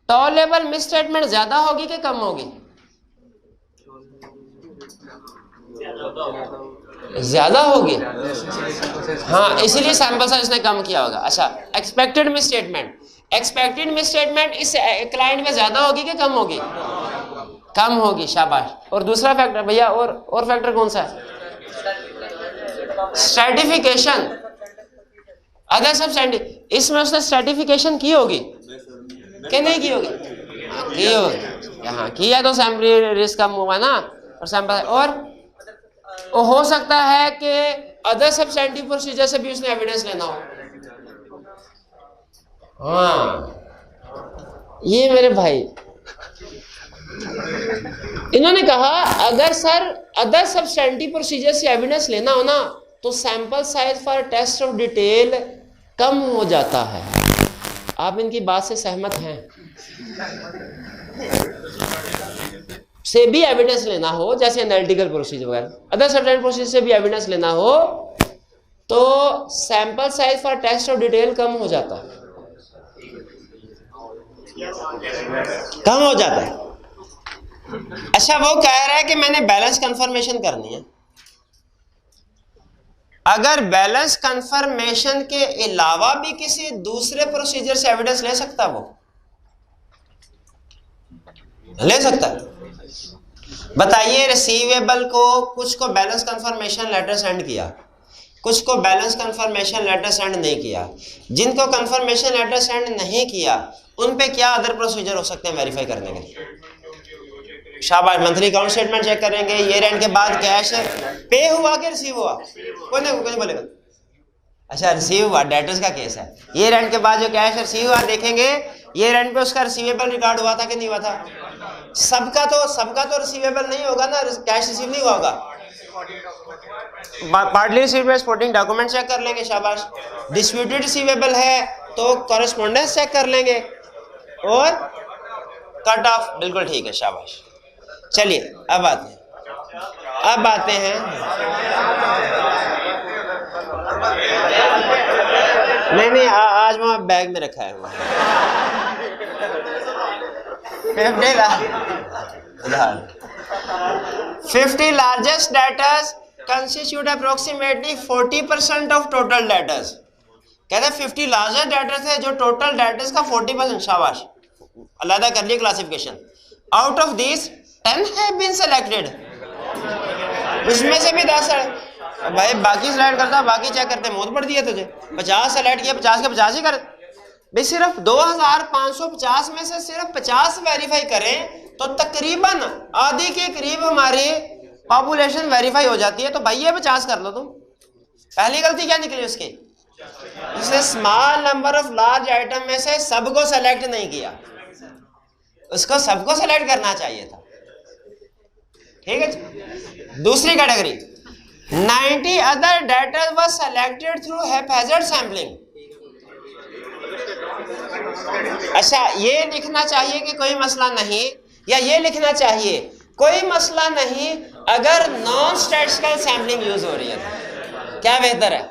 टॉलरेबल मिस स्टेटमेंट ज्यादा होगी कि कम होगी? ज्यादा होगी। हाँ, इसीलिए सैंपल साइज ने कम किया होगा। अच्छा, expected miss statement, expected miss statement इस क्लाइंट में ज्यादा होगी कि कम होगी? कम होगी, शाबाश। और दूसरा फैक्टर भैया, और फैक्टर कौन सा है? स्ट्रेटिफिकेशन, अदर सब स्टैंडर्ड, इसमें उसने स्ट्रेटिफिकेशन की होगी कि नहीं की होगी? की होगी। हाँ, किया तो सैंपल रिस्क कम हुआ ना, और सैंपल। और हो सकता है कि अदर सब्सटेंटिव प्रोसीजर से भी उसने एविडेंस लेना हो। हाँ, ये मेरे भाई इन्होंने कहा अगर सर अदर सब्सटेंटिव प्रोसीजर से एविडेंस लेना हो ना, तो sample size for test of detail कम हो जाता है। आप इनकी बात से सहमत हैं? से भी एविडेंस लेना हो, जैसे एनालिटिकल प्रोसीजर वगैरह, अदर सब्सटेंटिव प्रोसीजर से भी एविडेंस लेना हो, तो sample size for test of detail कम हो जाता है, कम हो जाता है। अच्छा, वो कह रहा है कि मैंने बैलेंस कंफर्मेशन करनी है। अगर बैलेंस कंफर्मेशन के अलावा भी किसी दूसरे प्रोसीजर से एविडेंस ले सकता, वो ले सकता है। बताइए, रिसीवेबल को कुछ को बैलेंस कंफर्मेशन लेटर सेंड किया, कुछ को बैलेंस कंफर्मेशन लेटर सेंड नहीं किया। जिनको कंफर्मेशन लेटर सेंड नहीं किया उन पे क्या अदर प्रोसीजर हो सकते हैं वेरीफाई करने के लिए? शाबाश, मंथली अकाउंट स्टेटमेंट चेक करेंगे, ईयर एंड के बाद कैश पे हुआ कि रिसीव हुआ, कोई नहीं बोलेगा। अच्छा, रिसीव हुआ, डेटर्स का केस है। ईयर एंड के बाद जो कैश रिसीव हुआ देखेंगे, ईयर एंड पे उसका रिसीवेबल रिकॉर्ड हुआ था कि नहीं हुआ था? सबका तो रिसीवेबल नहीं होगा ना, कैश रिसीव नहीं हुआ होगा। Partly receivable supporting document check कर लेंगे, शाबाश। डिस्प्यूटेड रिसीवेबल है तो कॉरेस्पॉन्डेंस चेक कर लेंगे, और कट ऑफ, बिल्कुल ठीक है, शाबाश। चलिए अब आते हैं नहीं, आज वहाँ बैग में रखा है। 50 largest debtors constitute approximately 40% of total debtors. कहते हैं 50 लार्जेस्ट डेटर्स है जो टोटल डेटर्स का 40%। शाबाश, अलग कर लिए classification. Out of this 10 have been selected, उसमें से भी 10 है। भाई बाकी सिलेक्ट करता, बाकी चेक करते, मौत पड़ दी है तुझे। 50 सेलेक्ट किया, 50 के 50 ही कर। भाई सिर्फ 2550 में से सिर्फ 50 वेरीफाई करें तो तकरीबन आधी के करीब हमारी पॉपुलेशन वेरीफाई हो जाती है। तो भाई ये 50 कर लो तुम। पहली गलती क्या निकली उसकी? उसने small number of large item में से सबको सेलेक्ट नहीं किया, उसको सबको सेलेक्ट करना चाहिए था। ठीक है। दूसरी category 90 other data was selected through haphazard sampling. अच्छा, ये लिखना चाहिए कि कोई मसला नहीं, या ये लिखना चाहिए कोई मसला नहीं अगर नॉन स्टैटिस्टिकल सैम्पलिंग यूज हो रही है। क्या बेहतर है?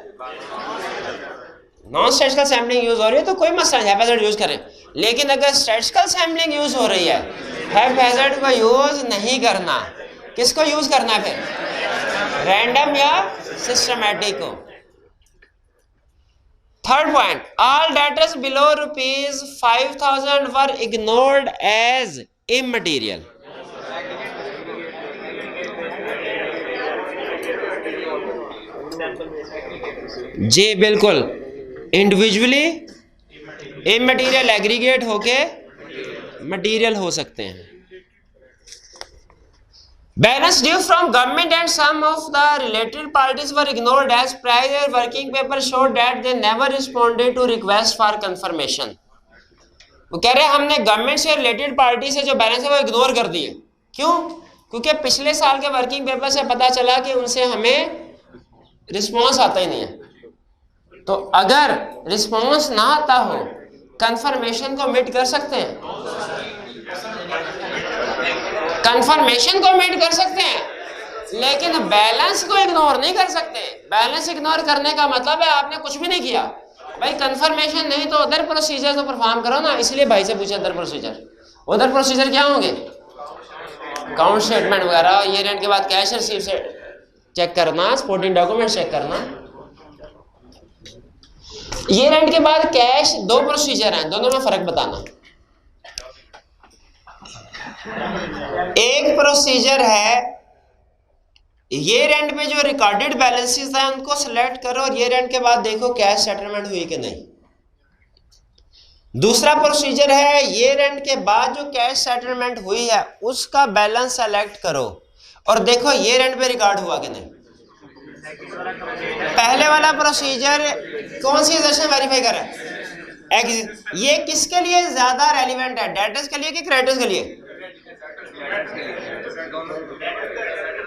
नॉन स्टैटिस्टिकल सैम्पलिंग यूज हो रही है तो कोई मसला नहीं, हैप्पैजार्ड यूज करें। लेकिन अगर स्टैटिस्टिकल सैम्पलिंग यूज हो रही है, हैप्पैजार्ड को यूज नहीं करना। किसको यूज करना है फिर? रैंडम या सिस्टमैटिक को। Third point, all data below ₹5,000 वर इग्नोर्ड एज इमटेरियल। जी बिल्कुल, इंडिविजुअली इमटेरियल एग्रीगेट होके मटेरियल हो सकते हैं। Balance due from government and some of the related parties were ignored as prior working paper showed that they never responded to request for confirmation। वो कह रहे हैं हमने गवर्नमेंट से रिलेटेड पार्टी से जो बैलेंस है वो इग्नोर कर दिए। क्यों? क्योंकि पिछले साल के वर्किंग पेपर से पता चला कि उनसे हमें रिस्पॉन्स आता ही नहीं है। तो अगर रिस्पॉन्स ना आता हो, कंफर्मेशन को मिट कर सकते हैं, कंफर्मेशन को मिट कर सकते हैं, लेकिन बैलेंस को इग्नोर नहीं कर सकते। बैलेंस इग्नोर करने का मतलब है आपने कुछ भी नहीं किया। भाई कंफर्मेशन नहीं तो अदर प्रोसीजर तो परफॉर्म करो ना। इसलिए भाई से पूछे अदर प्रोसीजर। उधर प्रोसीजर क्या होंगे? अकाउंट स्टेटमेंट वगैरह, ईयर एंड के बाद कैश रिसीव से चेक करना, सपोर्टिंग डॉक्यूमेंट चेक करना। ईयर एंड के बाद कैश, दो प्रोसीजर हैं, दोनों में फर्क बताना। एक प्रोसीजर है ईयर एंड पे जो रिकॉर्डेड बैलेंसेस हैं उनको सिलेक्ट करो और ईयर एंड के बाद देखो कैश सेटलमेंट हुई कि नहीं। दूसरा प्रोसीजर है ईयर एंड के बाद जो कैश सेटलमेंट हुई है उसका बैलेंस सेलेक्ट करो और देखो ईयर एंड पे रिकॉर्ड हुआ कि नहीं। पहले वाला प्रोसीजर कौन सी सेशन वेरीफाई कर रहा है? ये किसके लिए ज्यादा रेलिवेंट है, डेटर्स के लिए कि क्रेडिटर्स के लिए?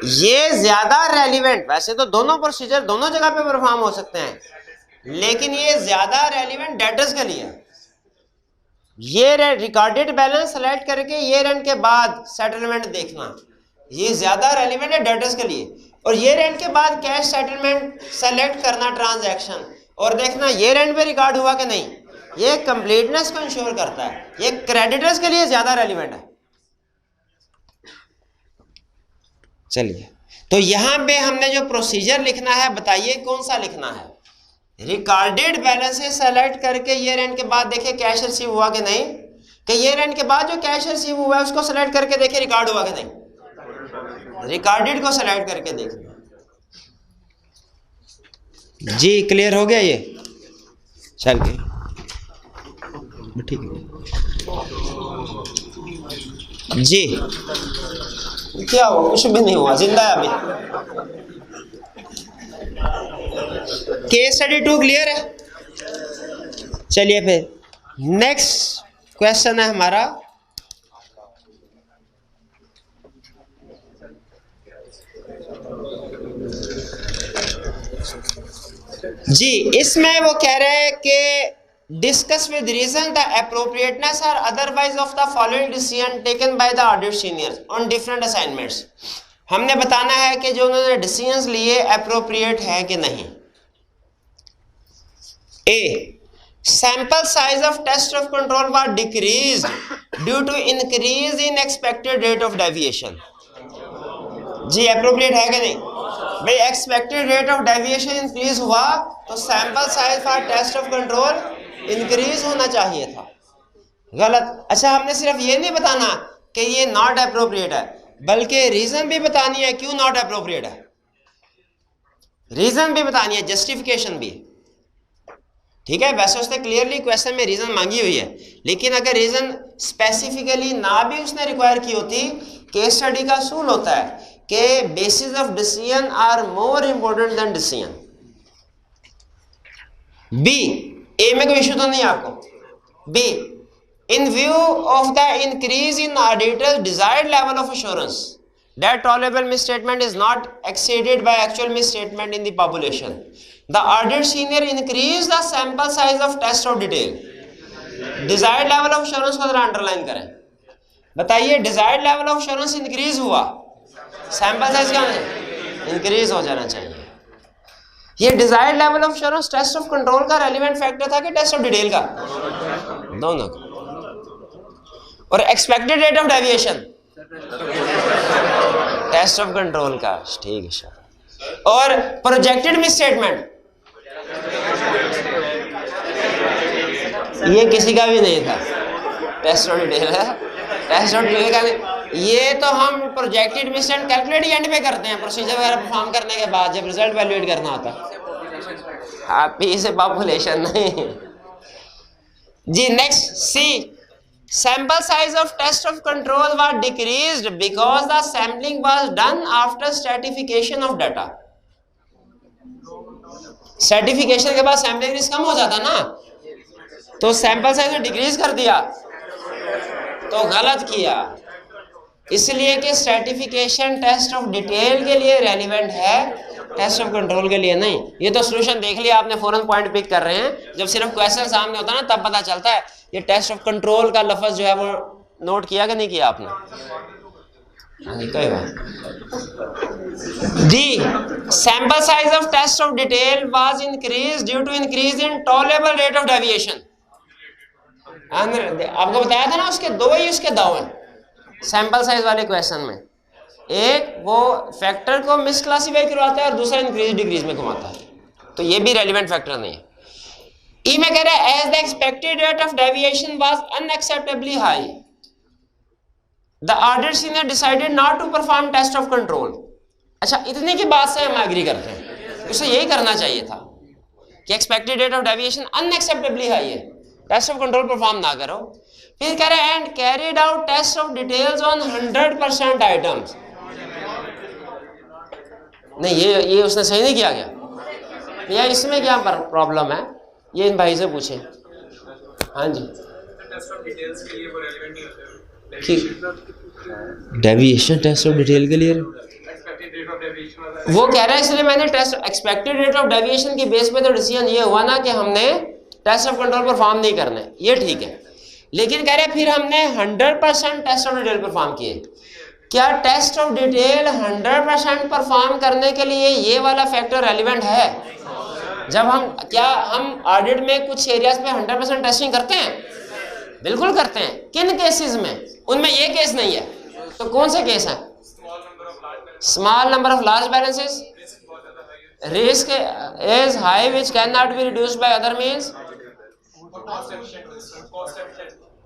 ये ज्यादा रेलिवेंट, वैसे तो दोनों प्रोसीजर दोनों जगह पे परफॉर्म हो सकते हैं, लेकिन ये ज्यादा रेलिवेंट डेटर्स के लिए। ये रिकॉर्डेड बैलेंस सेलेक्ट करके ईयर एंड के बाद सेटलमेंट देखना, ये ज्यादा रेलिवेंट है डेटर्स के लिए। और ईयर एंड के बाद कैश सेटलमेंट सेलेक्ट करना ट्रांजैक्शन और देखना ईयर एंड पे रिकॉर्ड हुआ कि नहीं। ये कंप्लीटनेस को इंश्योर करता है। ये क्रेडिटर्स के लिए ज्यादा रेलिवेंट है। चलिए, तो यहां पे हमने जो प्रोसीजर लिखना है, बताइए कौन सा लिखना है? रिकॉर्डेड बैलेंसेस सेलेक्ट करके ईयर एंड के बाद देखे कैश रिसीव हुआ कि नहीं, कि ईयर एंड के बाद जो कैश रिसीव हुआ है उसको सेलेक्ट करके देखे रिकॉर्ड हुआ कि नहीं। रिकॉर्डेड को सेलेक्ट करके देखना। जी क्लियर हो गया ये? चलिए ठीक है जी। क्या हुआ? कुछ भी नहीं हुआ, जिंदा है अभी। केस स्टडी 2 क्लियर है? चलिए फिर नेक्स्ट क्वेश्चन है हमारा जी। इसमें वो कह रहे हैं कि discuss with reason the appropriateness और otherwise of the following decision taken by the audit seniors on different assignments. हमने बताना है कि जो उन्होंने डिसीजंस लिए अप्रोप्रिएट है कि नहीं। A, sample size of test of control was decreased due to increase in expected rate of deviation. जी अप्रोप्रिएट है कि नहीं? भाई expected rate of deviation increase हुआ तो sample size for test of control increase होना चाहिए था। गलत। अच्छा, हमने सिर्फ ये नहीं बताना कि ये नॉट अप्रोप्रिएट है, बल्कि रीजन भी बतानी है क्यों नॉट अप्रोप्रिएट है। रीजन भी बतानी है, जस्टिफिकेशन भी। ठीक है, वैसे उसने क्लियरली क्वेश्चन में रीजन मांगी हुई है, लेकिन अगर रीजन स्पेसिफिकली ना भी उसने रिक्वायर की होती, केस स्टडी का असूल होता है कि basis of decision are more important than decision. B, A में कोई इशू तो नहीं आपको? B, in view of the increase in auditors desired level of assurance, that tolerable misstatement is not exceeded by actual misstatement in the population. The audit senior increase the sample size of test of detail. Desired level of assurance को जरा underline करें. बताइए desired level of assurance increase हुआ, sample size क्या है increase हो जाना चाहिए. ये desired level of assurance test of control का रेलिवेंट फैक्टर था कि टेस्ट ऑफ डिटेल का, दोनों का. और expected rate of deviation test of control का, ठीक है सर. और प्रोजेक्टेड मिसस्टेटमेंट ये किसी का भी नहीं था, टेस्ट ऑफ डिटेल है, टेस्ट ऑफ डिटेल का नहीं. ये तो हम प्रोजेक्टेड मिसस्टेटमेंट कैलकुलेट एंड पे करते हैं प्रोसीजर वगैरह परफॉर्म करने के बाद जब रिजल्ट वैल्यूएट करना होता है. हाँ पी से पॉपुलेशन नहीं जी. Next C, sample size of test of control was decreased because the sampling was done after stratification of data. Stratification के बाद सैम्पलिंग रिस्क कम हो जाता ना, तो सैंपल साइज में डिक्रीज कर दिया तो गलत किया. इसलिए कि स्ट्रैटिफिकेशन टेस्ट ऑफ डिटेल के लिए रेलिवेंट है, टेस्ट ऑफ कंट्रोल के लिए नहीं. ये तो सोल्यूशन देख लिया आपने, फौरन पॉइंट पिक कर रहे हैं. जब सिर्फ क्वेश्चन सामने होता है ना तब पता चलता है. ये टेस्ट ऑफ कंट्रोल का लफ्ज जो है वो नोट किया कि नहीं किया आपने? हाँ कोई बात. D, sample size of test of detail was increase due to increase in tolerable rate of deviation. आपको बताया था ना उसके दो ही उसके दाव हैं सैंपल साइज वाले क्वेश्चन में. एक वो फैक्टर को मिसक्लासिफाई करवाता है और दूसरा इंक्रीज डिक्रीज में घुमाता है, तो ये भी रेलिवेंट फैक्टर नहीं है. ई में कह रहा है as the expected rate of deviation was unacceptably high, the audit senior decided not to perform test of control. अच्छा इतनी की बात से हम एग्री करते हैं, उसे यही करना चाहिए था कि expected rate of deviation unacceptably high है, टेस्ट ऑफ कंट्रोल परफॉर्म ना करो. फिर कह रहे हैं and carried out test of details on 100% items. नहीं ये उसने सही नहीं किया क्या? या इसमें क्या प्रॉब्लम है, ये इन भाई से पूछे. हाँ जी डेविएशन टेस्ट ऑफ डिटेल के लिए वो कह रहा है, इसलिए मैंने test expected rate of deviation की बेस पे तो डिसीजन ये हुआ ना कि हमने टेस्ट ऑफ कंट्रोल परफॉर्म नहीं करने, ये ठीक है. लेकिन कह रहे हैं फिर हमने 100% टेस्ट ऑफ डिटेल परफॉर्म किए. क्या टेस्ट ऑफ डिटेल 100% परफॉर्म करने के लिए ये वाला फैक्टर रेलिवेंट है? जब हम ऑडिट में कुछ एरियाज पे 100% टेस्टिंग करते हैं, बिल्कुल करते हैं. किन केसेस में? उनमें ये केस नहीं है, तो कौन से केस हैं? Small number of large balances, risk is high which can not be reduced by other means,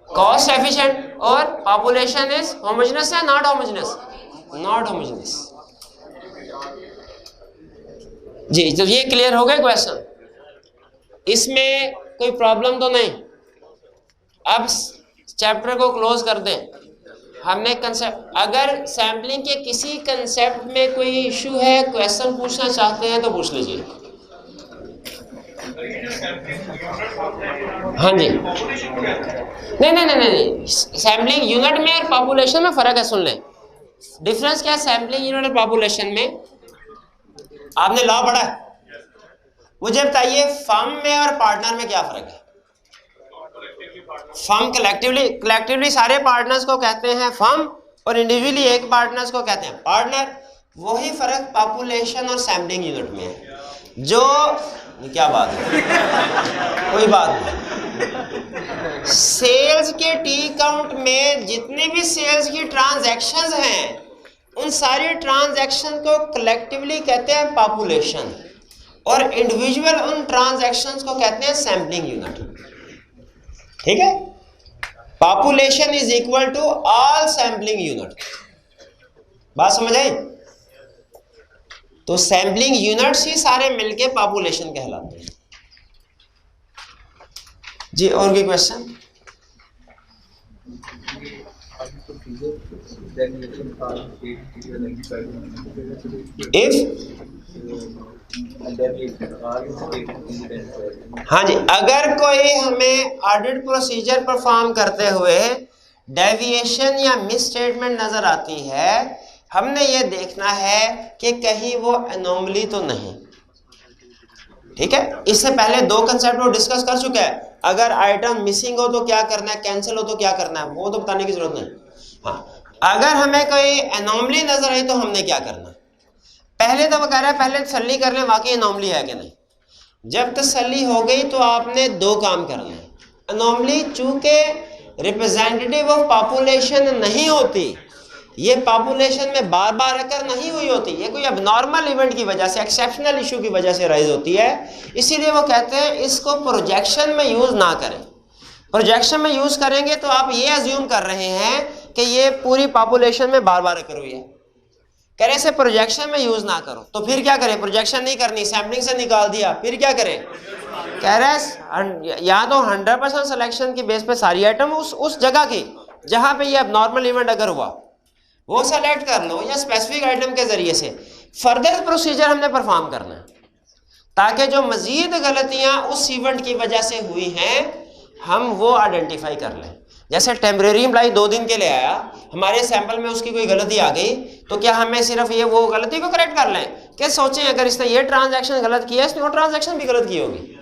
cost efficient, और पॉपुलेशन इज होमोजेनस है नॉट होमोजेनस, नॉट होमोजेनस. जी तो ये क्लियर हो गए क्वेश्चन, इसमें कोई प्रॉब्लम तो नहीं. अब चैप्टर को क्लोज कर दें. हमने कंसेप्ट, अगर सैम्पलिंग के किसी कंसेप्ट में कोई इशू है, क्वेश्चन पूछना चाहते हैं तो पूछ लीजिए. हाँ जी नहीं, सैम्पलिंग यूनिट में और पॉपुलेशन में फर्क है. सुन लें डिफरेंस क्या है सैम्पलिंग यूनिट और पॉपुलेशन में. आपने लॉ पढ़ा है, मुझे बताइए फर्म में और पार्टनर में क्या फर्क है? फर्म कलेक्टिवली सारे पार्टनर्स को कहते हैं फर्म, और इंडिविजुअली एक पार्टनर्स को कहते हैं पार्टनर. वही फर्क पॉपुलेशन और सैम्पलिंग यूनिट में है. जो क्या बात है, कोई बात नहीं. सेल्स के टी काउंट में जितने भी सेल्स की ट्रांजैक्शंस हैं, उन सारी ट्रांजैक्शन को कलेक्टिवली कहते हैं पॉपुलेशन, और इंडिविजुअल उन ट्रांजैक्शंस को कहते हैं सैम्पलिंग यूनिट. ठीक है, population is equal to all sampling unit. बात समझ आई? तो सैम्पलिंग यूनिट्स ही सारे मिलके पॉपुलेशन कहलाते हैं. जी और कोई क्वेश्चन? इफ हाँ जी, अगर कोई हमें ऑडिट प्रोसीजर परफॉर्म करते हुए डेविएशन या मिस स्टेटमेंट नजर आती है, हमने ये देखना है कि कहीं वो एनोमली तो नहीं। ठीक है, इससे पहले दो कंसेप्ट वो डिस्कस कर चुका है। अगर आइटम मिसिंग हो तो क्या करना है, कैंसिल हो तो क्या करना है, वो तो बताने की जरूरत नहीं। हाँ, अगर हमें कोई एनोमली नजर आई तो हमने क्या करना है? पहले तो वो कह रहा है पहले तसल्ली कर लें वाकई एनोमली है कि नहीं। जब तसल्ली हो गई तो आपने दो काम करने हैं। एनोमली चूंकि रिप्रेजेंटेटिव ऑफ पॉपुलेशन नहीं होती, ये पॉपुलेशन में बार बार अकर नहीं हुई होती, ये कोई अबनॉर्मल इवेंट की वजह से, एक्सेप्शनल इशू की वजह से राइज होती है, इसीलिए वो कहते हैं इसको प्रोजेक्शन में यूज ना करें। प्रोजेक्शन में यूज करेंगे तो आप ये अज्यूम कर रहे हैं कि ये पूरी पॉपुलेशन में बार बार अकर हुई है। कह रहे से प्रोजेक्शन में यूज ना करो, तो फिर क्या करें? प्रोजेक्शन नहीं करनी, सैम्पलिंग से निकाल दिया, फिर क्या करें? कह रहे या तो 100% सिलेक्शन की बेस पे सारी आइटम उस जगह की जहां पे ये अबनॉर्मल इवेंट अगर हुआ वो सेलेक्ट कर लो, या स्पेसिफिक आइटम के जरिए से फर्दर प्रोसीजर हमने परफॉर्म करना है ताकि जो मजीद गलतियां उस इवेंट की वजह से हुई हैं हम वो आइडेंटिफाई कर लें। जैसे टेम्परेरी एम्प्लॉय 2 दिन के लिए आया, हमारे सैंपल में उसकी कोई गलती आ गई, तो क्या हमें सिर्फ ये वो गलती को करेक्ट कर लें? क्या सोचें अगर इसने ये ट्रांजैक्शन गलत किया, इसने वो ट्रांजैक्शन भी गलत की होगी।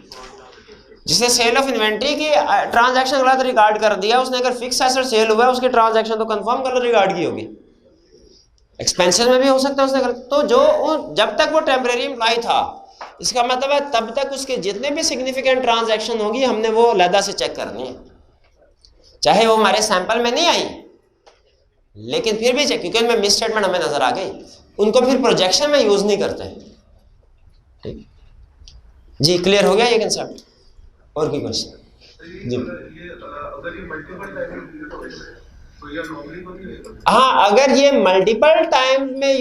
जिसने सेल ऑफ इन्वेंट्री की ट्रांजैक्शन गलत रिकॉर्ड कर दिया, उसने अगर फिक्स एसेट सेल हुआ है उसकी ट्रांजैक्शन तो कंफर्म गलत रिकॉर्ड की होगी। एक्सपेंशन में भी हो सकता है उसने गलत। तो जो जब तक वो टेम्परेरी एम्प्लॉय था, इसका मतलब है तब तक उसके जितने भी सिग्निफिकेंट ट्रांजैक्शन होगी हमने वो अलहदा से चेक करनी है, चाहे वो हमारे सैंपल में नहीं आई लेकिन फिर भी चेक, क्योंकि उनमें मिस स्टेटमेंट हमें नजर आ गई, उनको फिर प्रोजेक्शन में यूज नहीं करते। ठीक जी, क्लियर हो गया ये कंसेप्ट? और कोई क्वेश्चन? जी, हाँ, अगर ये मल्टीपल टाइम में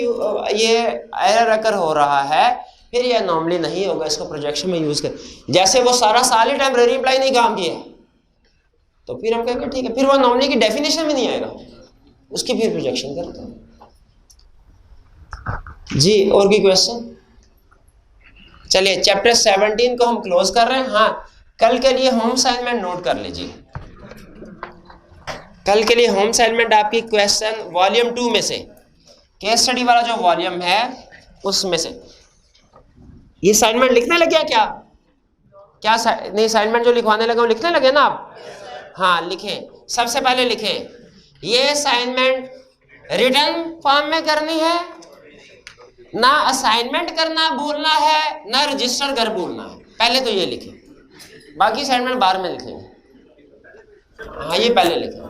ये एरर अकर हो रहा है फिर ये एनोमली नहीं होगा, इसको प्रोजेक्शन में यूज कर। जैसे वो सारा साल ही टेम्परेरी एम्प्लॉय नहीं काम किया तो फिर हम कहेंगे ठीक है, फिर वो एनोमली की डेफिनेशन में नहीं आएगा, उसकी फिर प्रोजेक्शन करते हैं। जी, और कोई क्वेश्चन? चलिए, चैप्टर 17 को हम क्लोज कर रहे हैं। हाँ, कल के लिए होम असाइनमेंट नोट कर लीजिए। कल के लिए होम असाइनमेंट आपकी क्वेश्चन वॉल्यूम 2 में से, केस स्टडी वाला जो वॉल्यूम है उसमें से। ये असाइनमेंट लिखने लगे क्या? क्या नहीं, असाइनमेंट जो लिखवाने लगे वो लिखने लगे ना आप? हाँ, लिखें। सबसे पहले लिखें, ये असाइनमेंट रिटन फॉर्म में करनी है, ना असाइनमेंट करना भूलना है, ना रजिस्टर कर भूलना है। पहले तो ये लिखें, बाकी असाइनमेंट बाद में लिखेंगे। हाँ, ये पहले लिखें,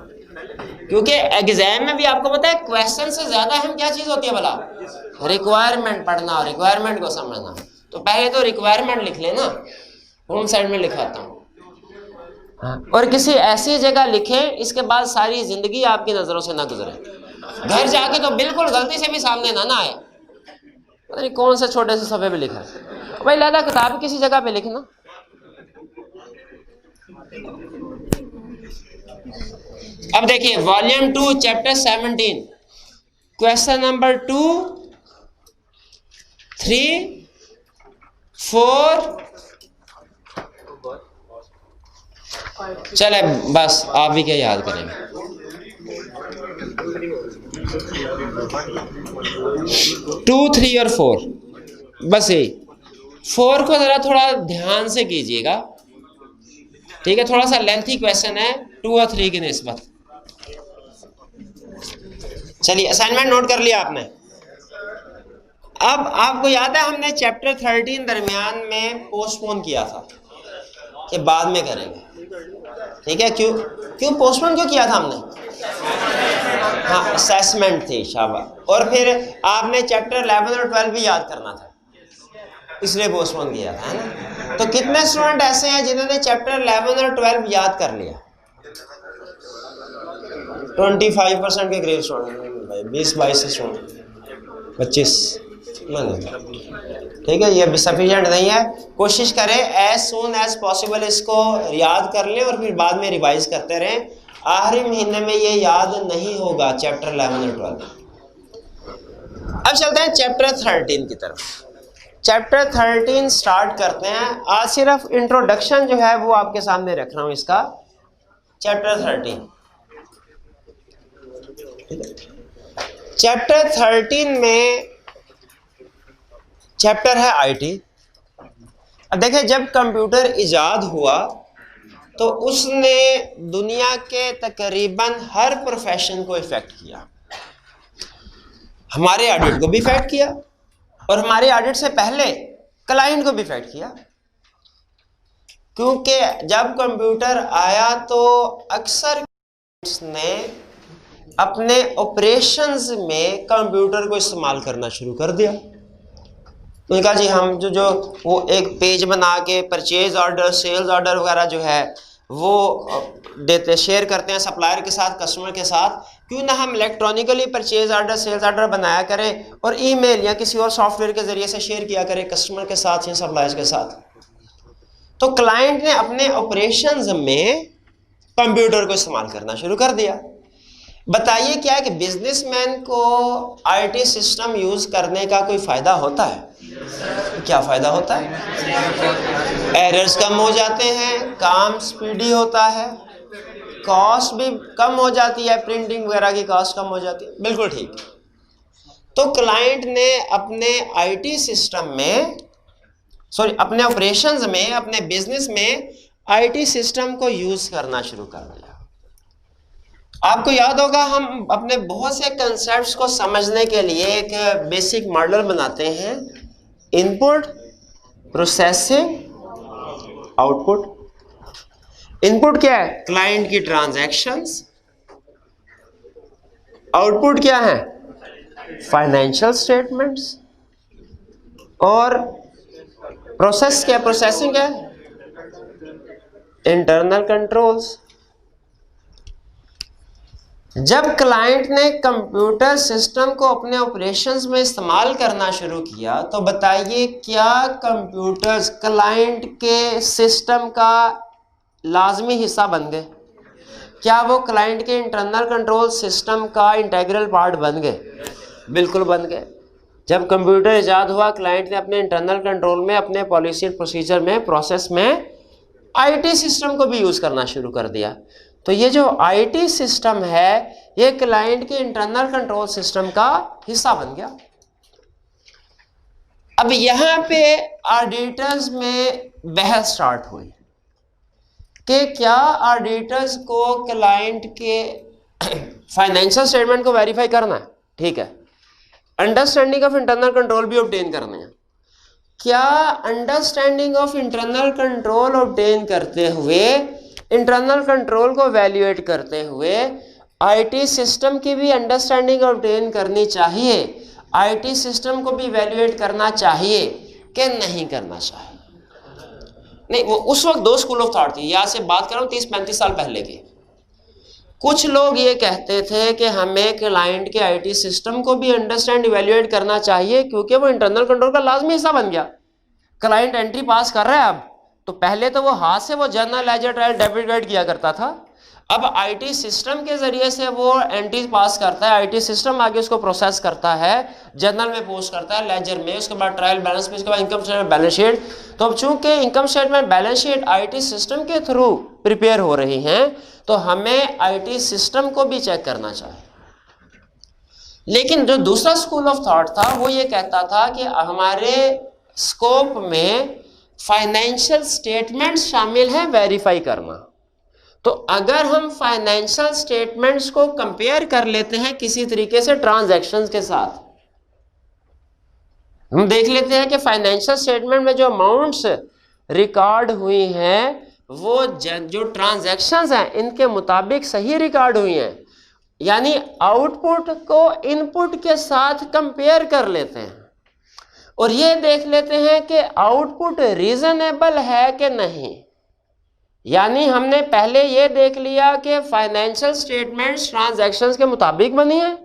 क्योंकि एग्जाम में भी आपको पता है क्वेश्चन से ज्यादा अहम क्या चीज होती है भला? रिक्वायरमेंट पढ़ना और रिक्वायरमेंट को समझना। तो पहले तो रिक्वायरमेंट लिख लेना, होम साइड में लिखाता हूँ। हाँ, और किसी ऐसी जगह लिखें इसके बाद सारी जिंदगी आपकी नजरों से ना गुजरे। घर जाके तो बिल्कुल गलती से भी सामने ना आए, पता नहीं कौन से छोटे से सफे पे लिखा है भाई, लादा किताब किसी जगह पे लिखना। अब देखिए, वॉल्यूम 2 चैप्टर 17 क्वेश्चन नंबर 2, 3, 4, चले बस आप भी क्या याद करेंगे। 2, 3 और 4, बस यही। 4 को जरा थोड़ा ध्यान से कीजिएगा, ठीक है? थोड़ा सा लेंथी क्वेश्चन है 2 और 3 की निस्बत। चलिए, असाइनमेंट नोट कर लिया आपने। अब आपको याद है हमने चैप्टर 13 दरमियान में पोस्टपोन किया था कि बाद में करेंगे, ठीक है? क्यों पोस्टपोन क्यों किया था हमने? हाँ, असेसमेंट थी, शाबाश। और फिर आपने चैप्टर 11 और 12 भी याद करना था, इसलिए पोस्टपोन किया था, है ना? तो कितने स्टूडेंट ऐसे हैं जिन्होंने चैप्टर 11 और 12 याद कर लिया? 25% के करीब स्टूडेंट, 20-22 स्टूडेंट, 25, ठीक है? ये सफिशिएंट नहीं है। कोशिश करें एज सून एज पॉसिबल इसको याद कर लें और फिर बाद में रिवाइज करते रहें। आखिरी महीने में ये याद नहीं होगा चैप्टर 11 और 12। अब चलते हैं चैप्टर 13 की तरफ। चैप्टर 13 स्टार्ट करते हैं। आज सिर्फ इंट्रोडक्शन जो है वो आपके सामने रख रहा हूं इसका। चैप्टर 13, चैप्टर 13 में चैप्टर है आईटी। अब देखिए, जब कंप्यूटर इजाद हुआ तो उसने दुनिया के तकरीबन हर प्रोफेशन को इफेक्ट किया। हमारे ऑडिट को भी इफेक्ट किया और हमारे ऑडिट से पहले क्लाइंट को भी इफेक्ट किया, क्योंकि जब कंप्यूटर आया तो अक्सर ने अपने ऑपरेशंस में कंप्यूटर को इस्तेमाल करना शुरू कर दिया। उन्होंने कहा जी हम जो वो एक पेज बना के परचेज ऑर्डर, सेल्स ऑर्डर वगैरह जो है वो देते, शेयर करते हैं सप्लायर के साथ, कस्टमर के साथ, क्यों ना हम electronically purchase order, sales order बनाया करें और ईमेल या किसी और सॉफ्टवेयर के जरिए से शेयर किया करें कस्टमर के साथ या सप्लायर्स के साथ। तो क्लाइंट ने अपने ऑपरेशंस में कंप्यूटर को इस्तेमाल करना शुरू कर दिया। बताइए क्या है कि बिजनेसमैन को आईटी सिस्टम यूज करने का कोई फायदा होता है? क्या फायदा होता है? एरर्स कम हो जाते हैं, काम स्पीडी होता है, कॉस्ट भी कम हो जाती है, प्रिंटिंग वगैरह की कॉस्ट कम हो जाती है। बिल्कुल ठीक। तो क्लाइंट ने अपने आईटी सिस्टम में, अपने ऑपरेशंस में, अपने बिजनेस में आईटी सिस्टम को यूज करना शुरू कर दिया। आपको याद होगा हम अपने बहुत से कंसेप्ट्स को समझने के लिए एक बेसिक मॉडल बनाते हैं, इनपुट, प्रोसेसिंग, आउटपुट। इनपुट क्या है? क्लाइंट की ट्रांजैक्शंस। आउटपुट क्या है? Financial statements. और प्रोसेस क्या? प्रोसेसिंग क्या है? Internal controls. जब क्लाइंट ने कंप्यूटर सिस्टम को अपने ऑपरेशंस में इस्तेमाल करना शुरू किया तो बताइए क्या कंप्यूटर्स क्लाइंट के सिस्टम का लाजमी हिस्सा बन गए? क्या वो क्लाइंट के इंटरनल कंट्रोल सिस्टम का इंटीग्रल पार्ट बन गए? बिल्कुल बन गए। जब कंप्यूटर इजाद हुआ, क्लाइंट ने अपने इंटरनल कंट्रोल में, अपने पॉलिसी एंड प्रोसीजर में, प्रोसेस में आईटी सिस्टम को भी यूज़ करना शुरू कर दिया। तो ये जो आईटी सिस्टम है ये क्लाइंट के इंटरनल कंट्रोल सिस्टम का हिस्सा बन गया। अब यहां पे ऑडिटर्स में बहस स्टार्ट हुई कि क्या ऑडिटर्स को क्लाइंट के फाइनेंशियल स्टेटमेंट को वेरीफाई करना है, ठीक है, अंडरस्टैंडिंग ऑफ इंटरनल कंट्रोल भी ऑब्टेन करने हैं। क्या understanding of internal control obtain करते हुए, इंटरनल कंट्रोल को वैल्यूएट करते हुए आईटी सिस्टम की भी अंडरस्टैंडिंग ऑब्टेन करनी चाहिए, आईटी सिस्टम को भी वैल्यूएट करना चाहिए कि नहीं करना चाहिए? नहीं, वो उस वक्त दो स्कूल ऑफ थॉट थी। यहाँ से बात कर रहा हूँ 30-35 साल पहले की। कुछ लोग ये कहते थे कि हमें क्लाइंट के आईटी सिस्टम को भी अंडरस्टैंड इवैल्यूएट करना चाहिए क्योंकि वो इंटरनल कंट्रोल का लाजमी हिस्सा बन गया। क्लाइंट एंट्री पास कर रहा है अब, तो पहले तो वो हाथ से वो journal ledger trial debit credit किया करता था, अब आईटी सिस्टम के जरिए से वो एंट्री पास करता है, आईटी सिस्टम आगे उसको प्रोसेस करता है, जर्नल में पोस्ट करता है, लेजर में, उसके बाद ट्रायल बैलेंस में, उसके बाद इनकम स्टेटमेंट बैलेंस शीट। तो अब चूंकि income statement balance sheet IT system के थ्रू प्रिपेयर हो रही हैं तो हमें आईटी सिस्टम को भी चेक करना चाहिए। लेकिन जो दूसरा स्कूल ऑफ थॉट था वो ये कहता था कि हमारे स्कोप में फाइनेंशियल स्टेटमेंट्स शामिल हैं वेरीफाई करना। तो अगर हम फाइनेंशियल स्टेटमेंट्स को कंपेयर कर लेते हैं किसी तरीके से ट्रांजैक्शंस के साथ, हम देख लेते हैं कि फाइनेंशियल स्टेटमेंट में जो अमाउंट्स रिकॉर्ड हुई हैं वो जो ट्रांजैक्शंस हैं इनके मुताबिक सही रिकॉर्ड हुई हैं, यानी आउटपुट को इनपुट के साथ कंपेयर कर लेते हैं और ये देख लेते हैं कि आउटपुट रीजनेबल है कि नहीं। यानी हमने पहले ये देख लिया कि फाइनेंशियल स्टेटमेंट्स ट्रांजैक्शंस के मुताबिक बनी है,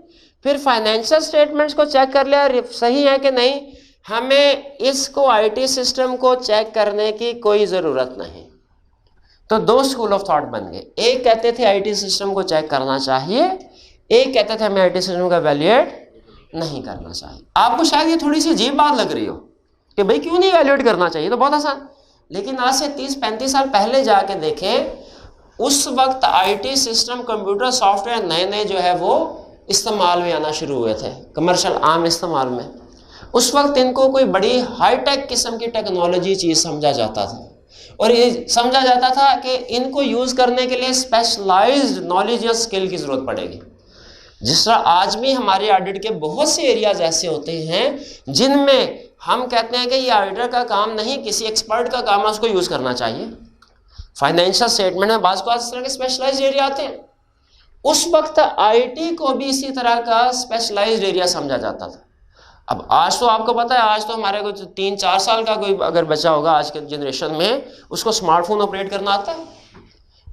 फिर फाइनेंशियल स्टेटमेंट्स को चेक कर लिया सही है कि नहीं, हमें इसको आईटी सिस्टम को चेक करने की कोई ज़रूरत नहीं। तो दो स्कूल ऑफ थॉट बन गए। एक कहते थे आईटी सिस्टम को चेक करना चाहिए, एक कहते थे हमें आईटी सिस्टम का वैल्यूएट नहीं करना चाहिए। आपको शायद ये थोड़ी सी अजीब बात लग रही हो कि भाई क्यों नहीं वैल्यूएट करना चाहिए, तो बहुत आसान। लेकिन आज से 30-35 साल पहले जाके देखें, उस वक्त आईटी सिस्टम, कंप्यूटर सॉफ्टवेयर नए नए जो है वो इस्तेमाल में आना शुरू हुए थे, कमर्शियल आम इस्तेमाल में, उस वक्त इनको कोई बड़ी हाईटेक किस्म की टेक्नोलॉजी चीज़ समझा जाता था और ये समझा जाता था कि इनको यूज़ करने के लिए स्पेशलाइज्ड नॉलेज या स्किल की ज़रूरत पड़ेगी। जिस तरह आज भी हमारे ऑडिट के बहुत से एरियाज ऐसे होते हैं जिनमें हम कहते हैं कि ये ऑडिटर का काम नहीं, किसी एक्सपर्ट का काम है, उसको यूज़ करना चाहिए। फाइनेंशियल स्टेटमेंट में बाज़ इस तरह के स्पेशलाइज्ड एरिया आते हैं। उस वक्त आईटी को भी इसी तरह का स्पेशलाइज्ड एरिया समझा जाता था। अब आज तो आपको पता है, आज तो हमारे को 3-4 साल का कोई अगर बच्चा होगा आज के जनरेशन में, उसको स्मार्टफोन ऑपरेट करना आता है।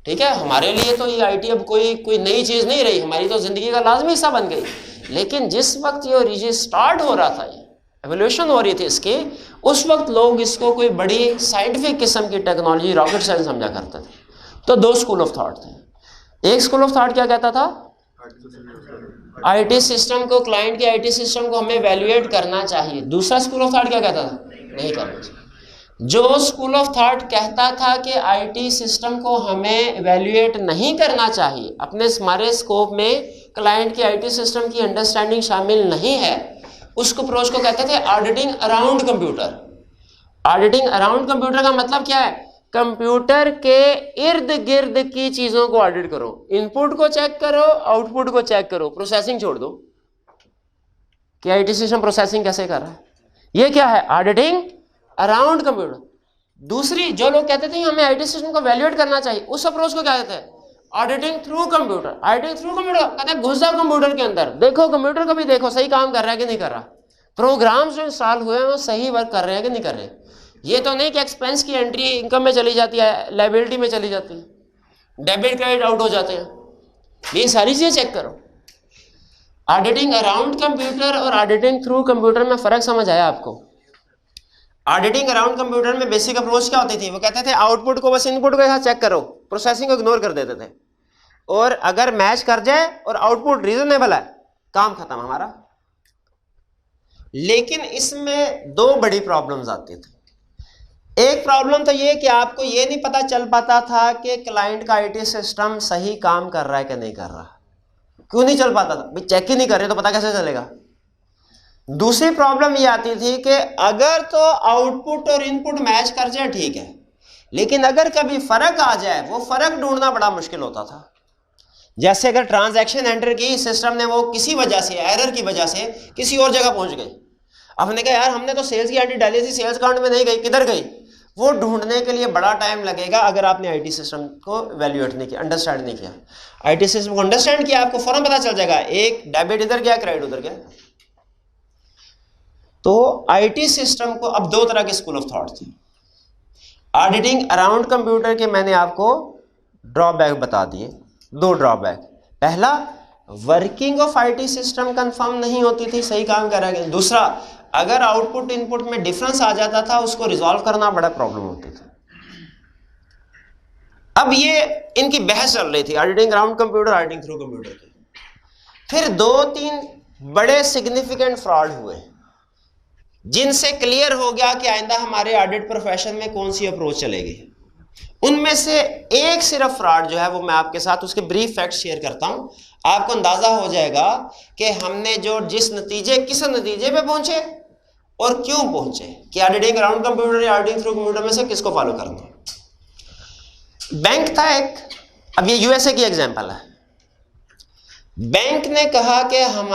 ठीक है, हमारे लिए तो ये आईटी अब कोई नई चीज़ नहीं रही, हमारी तो ज़िंदगी का लाजमी हिस्सा बन गई। लेकिन जिस वक्त ये स्टार्ट हो रहा था, ये एवोल्यूशन हो रही थी इसकी, उस वक्त लोग इसको कोई बड़ी साइंटिफिक किस्म की टेक्नोलॉजी, रॉकेट साइंस समझा करते थे। तो 2 स्कूल ऑफ थॉट थे। एक स्कूल ऑफ थॉट क्या कहता था, आईटी सिस्टम को, क्लाइंट के आईटी सिस्टम को हमें वैल्यूएट करना चाहिए। दूसरा स्कूल ऑफ थॉट क्या कहता था, नहीं करना चाहिए। जो स्कूल ऑफ थॉट कहता था कि आईटी सिस्टम को हमें वैल्यूएट नहीं करना चाहिए, अपने हमारे स्कोप में क्लाइंट की आईटी सिस्टम की अंडरस्टैंडिंग शामिल नहीं है, उसको अप्रोच को कहते थे auditing around computer. Auditing around computer का मतलब क्या है, कंप्यूटर के इर्द गिर्द की चीजों को ऑडिट करो, इनपुट को चेक करो, आउटपुट को चेक करो, प्रोसेसिंग छोड़ दो कि आईटी सिस्टम प्रोसेसिंग कैसे कर रहा है। ये क्या है, ऑडिटिंग अराउंड कंप्यूटर। दूसरी, जो लोग कहते थे हमें आईटी सिस्टम को वैल्यूएट करना चाहिए, उस अप्रोच को क्या कहते हैं, auditing through computer. Auditing through computer कहते हैं घुस जाओ कंप्यूटर के अंदर, देखो कंप्यूटर को भी देखो सही काम कर रहा है कि नहीं कर रहा, प्रोग्राम्स जो इंस्टॉल हुए हैं वो सही वर्क कर रहे हैं कि नहीं कर रहे। ये तो नहीं कि एक्सपेंस की एंट्री इनकम में चली जाती है, लायबिलिटी में चली जाती है, डेबिट क्रेडिट आउट हो जाते हैं, ये सारी चीजें चेक करो। ऑडिटिंग अराउंड कंप्यूटर और ऑडिटिंग थ्रू कंप्यूटर में फर्क समझ आया आपको। ऑडिटिंग अराउंड कंप्यूटर में बेसिक अप्रोच क्या होती थी, वो कहते थे आउटपुट को बस इनपुट को यहाँ चेक करो, प्रोसेसिंग को इग्नोर कर देते थे, और अगर मैच कर जाए और आउटपुट रीजनेबल है, काम खत्म हमारा। लेकिन इसमें 2 बड़ी प्रॉब्लम्स आती थी। एक प्रॉब्लम तो ये कि आपको ये नहीं पता चल पाता था कि क्लाइंट का आईटी सिस्टम सही काम कर रहा है कि नहीं कर रहा। क्यों नहीं चल पाता था, भाई चेक ही नहीं कर रहे तो पता कैसे चलेगा। दूसरी प्रॉब्लम ये आती थी कि अगर तो आउटपुट और इनपुट मैच कर जाए ठीक है, लेकिन अगर कभी फर्क आ जाए, वो फर्क ढूंढना बड़ा मुश्किल होता था। जैसे अगर ट्रांजैक्शन एंटर की सिस्टम ने, वो किसी वजह से, एरर की वजह से किसी और जगह पहुंच गई, हमने कहा यार हमने तो सेल्स की एंट्री डाली थी, सेल्स अकाउंट में नहीं गई, किधर गई, वो ढूंढने के लिए बड़ा टाइम लगेगा अगर आपने आईटी सिस्टम को वैल्यूएट नहीं किया, अंडरस्टैंड नहीं किया। आईटी सिस्टम को अंडरस्टैंड किया, आपको फौरन पता चल जाएगा एक डेबिट इधर गया, क्रेडिट उधर गया। तो आईटी सिस्टम को अब 2 तरह के स्कूल ऑफ थॉट थे। ऑडिटिंग अराउंड कंप्यूटर के मैंने आपको ड्रॉबैक बता दिए, 2 ड्रॉबैक। पहला, working of IT system confirm नहीं होती थी, सही काम कर रहा है। दूसरा, अगर आउटपुट इनपुट में डिफरेंस आ जाता था, उसको रिजॉल्व करना बड़ा प्रॉब्लम होती थी। अब ये इनकी बहस चल रही थी, auditing around computer, auditing through computer की। फिर 2-3 बड़े सिग्निफिकेंट फ्रॉड हुए जिनसे क्लियर हो गया कि आइंदा हमारे ऑडिट प्रोफेशन में कौन सी अप्रोच चलेगी। उनमें से एक सिर्फ फ्रॉड जो है वो मैं आपके साथ उसके ब्रीफ फैक्ट शेयर करता हूं, आपको अंदाजा हो जाएगा कि हमने जो किस नतीजे पे पहुंचे और क्यों पहुंचे, कि ऑडिटिंग अराउंड कंप्यूटर या ऑडिटिंग थ्रू कंप्यूटर में से किसको फॉलो करना। बैंक था एक, अब ये यूएसए की एग्जांपल है। बैंक ने कहा कि हम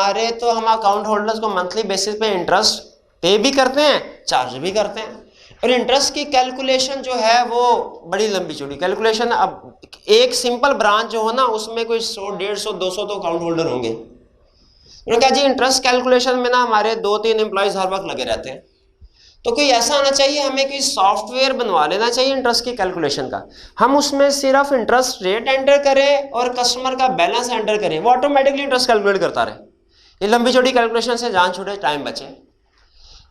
अकाउंट होल्डर्स को मंथली बेसिस पे इंटरेस्ट पे भी करते हैं, चार्ज भी करते हैं, और इंटरेस्ट की कैलकुलेशन जो है वो बड़ी लंबी चौड़ी कैलकुलेशन। अब एक सिंपल ब्रांच जो हो ना, उसमें कोई 100, 150, 200 तो अकाउंट होल्डर होंगे। उन्होंने कहा जी इंटरेस्ट कैलकुलेशन में ना हमारे 2-3 एम्प्लॉयज हर वक्त लगे रहते हैं, तो कोई ऐसा आना चाहिए, हमें कोई सॉफ्टवेयर बनवा लेना चाहिए इंटरेस्ट की कैलकुलेशन का। हम उसमें सिर्फ इंटरेस्ट रेट एंटर करें और कस्टमर का बैलेंस एंटर करें, वो ऑटोमेटिकली इंटरेस्ट कैलकुलेट करता रहे। ये लंबी चौड़ी कैलकुलेशन से जान छूटे, टाइम बचे।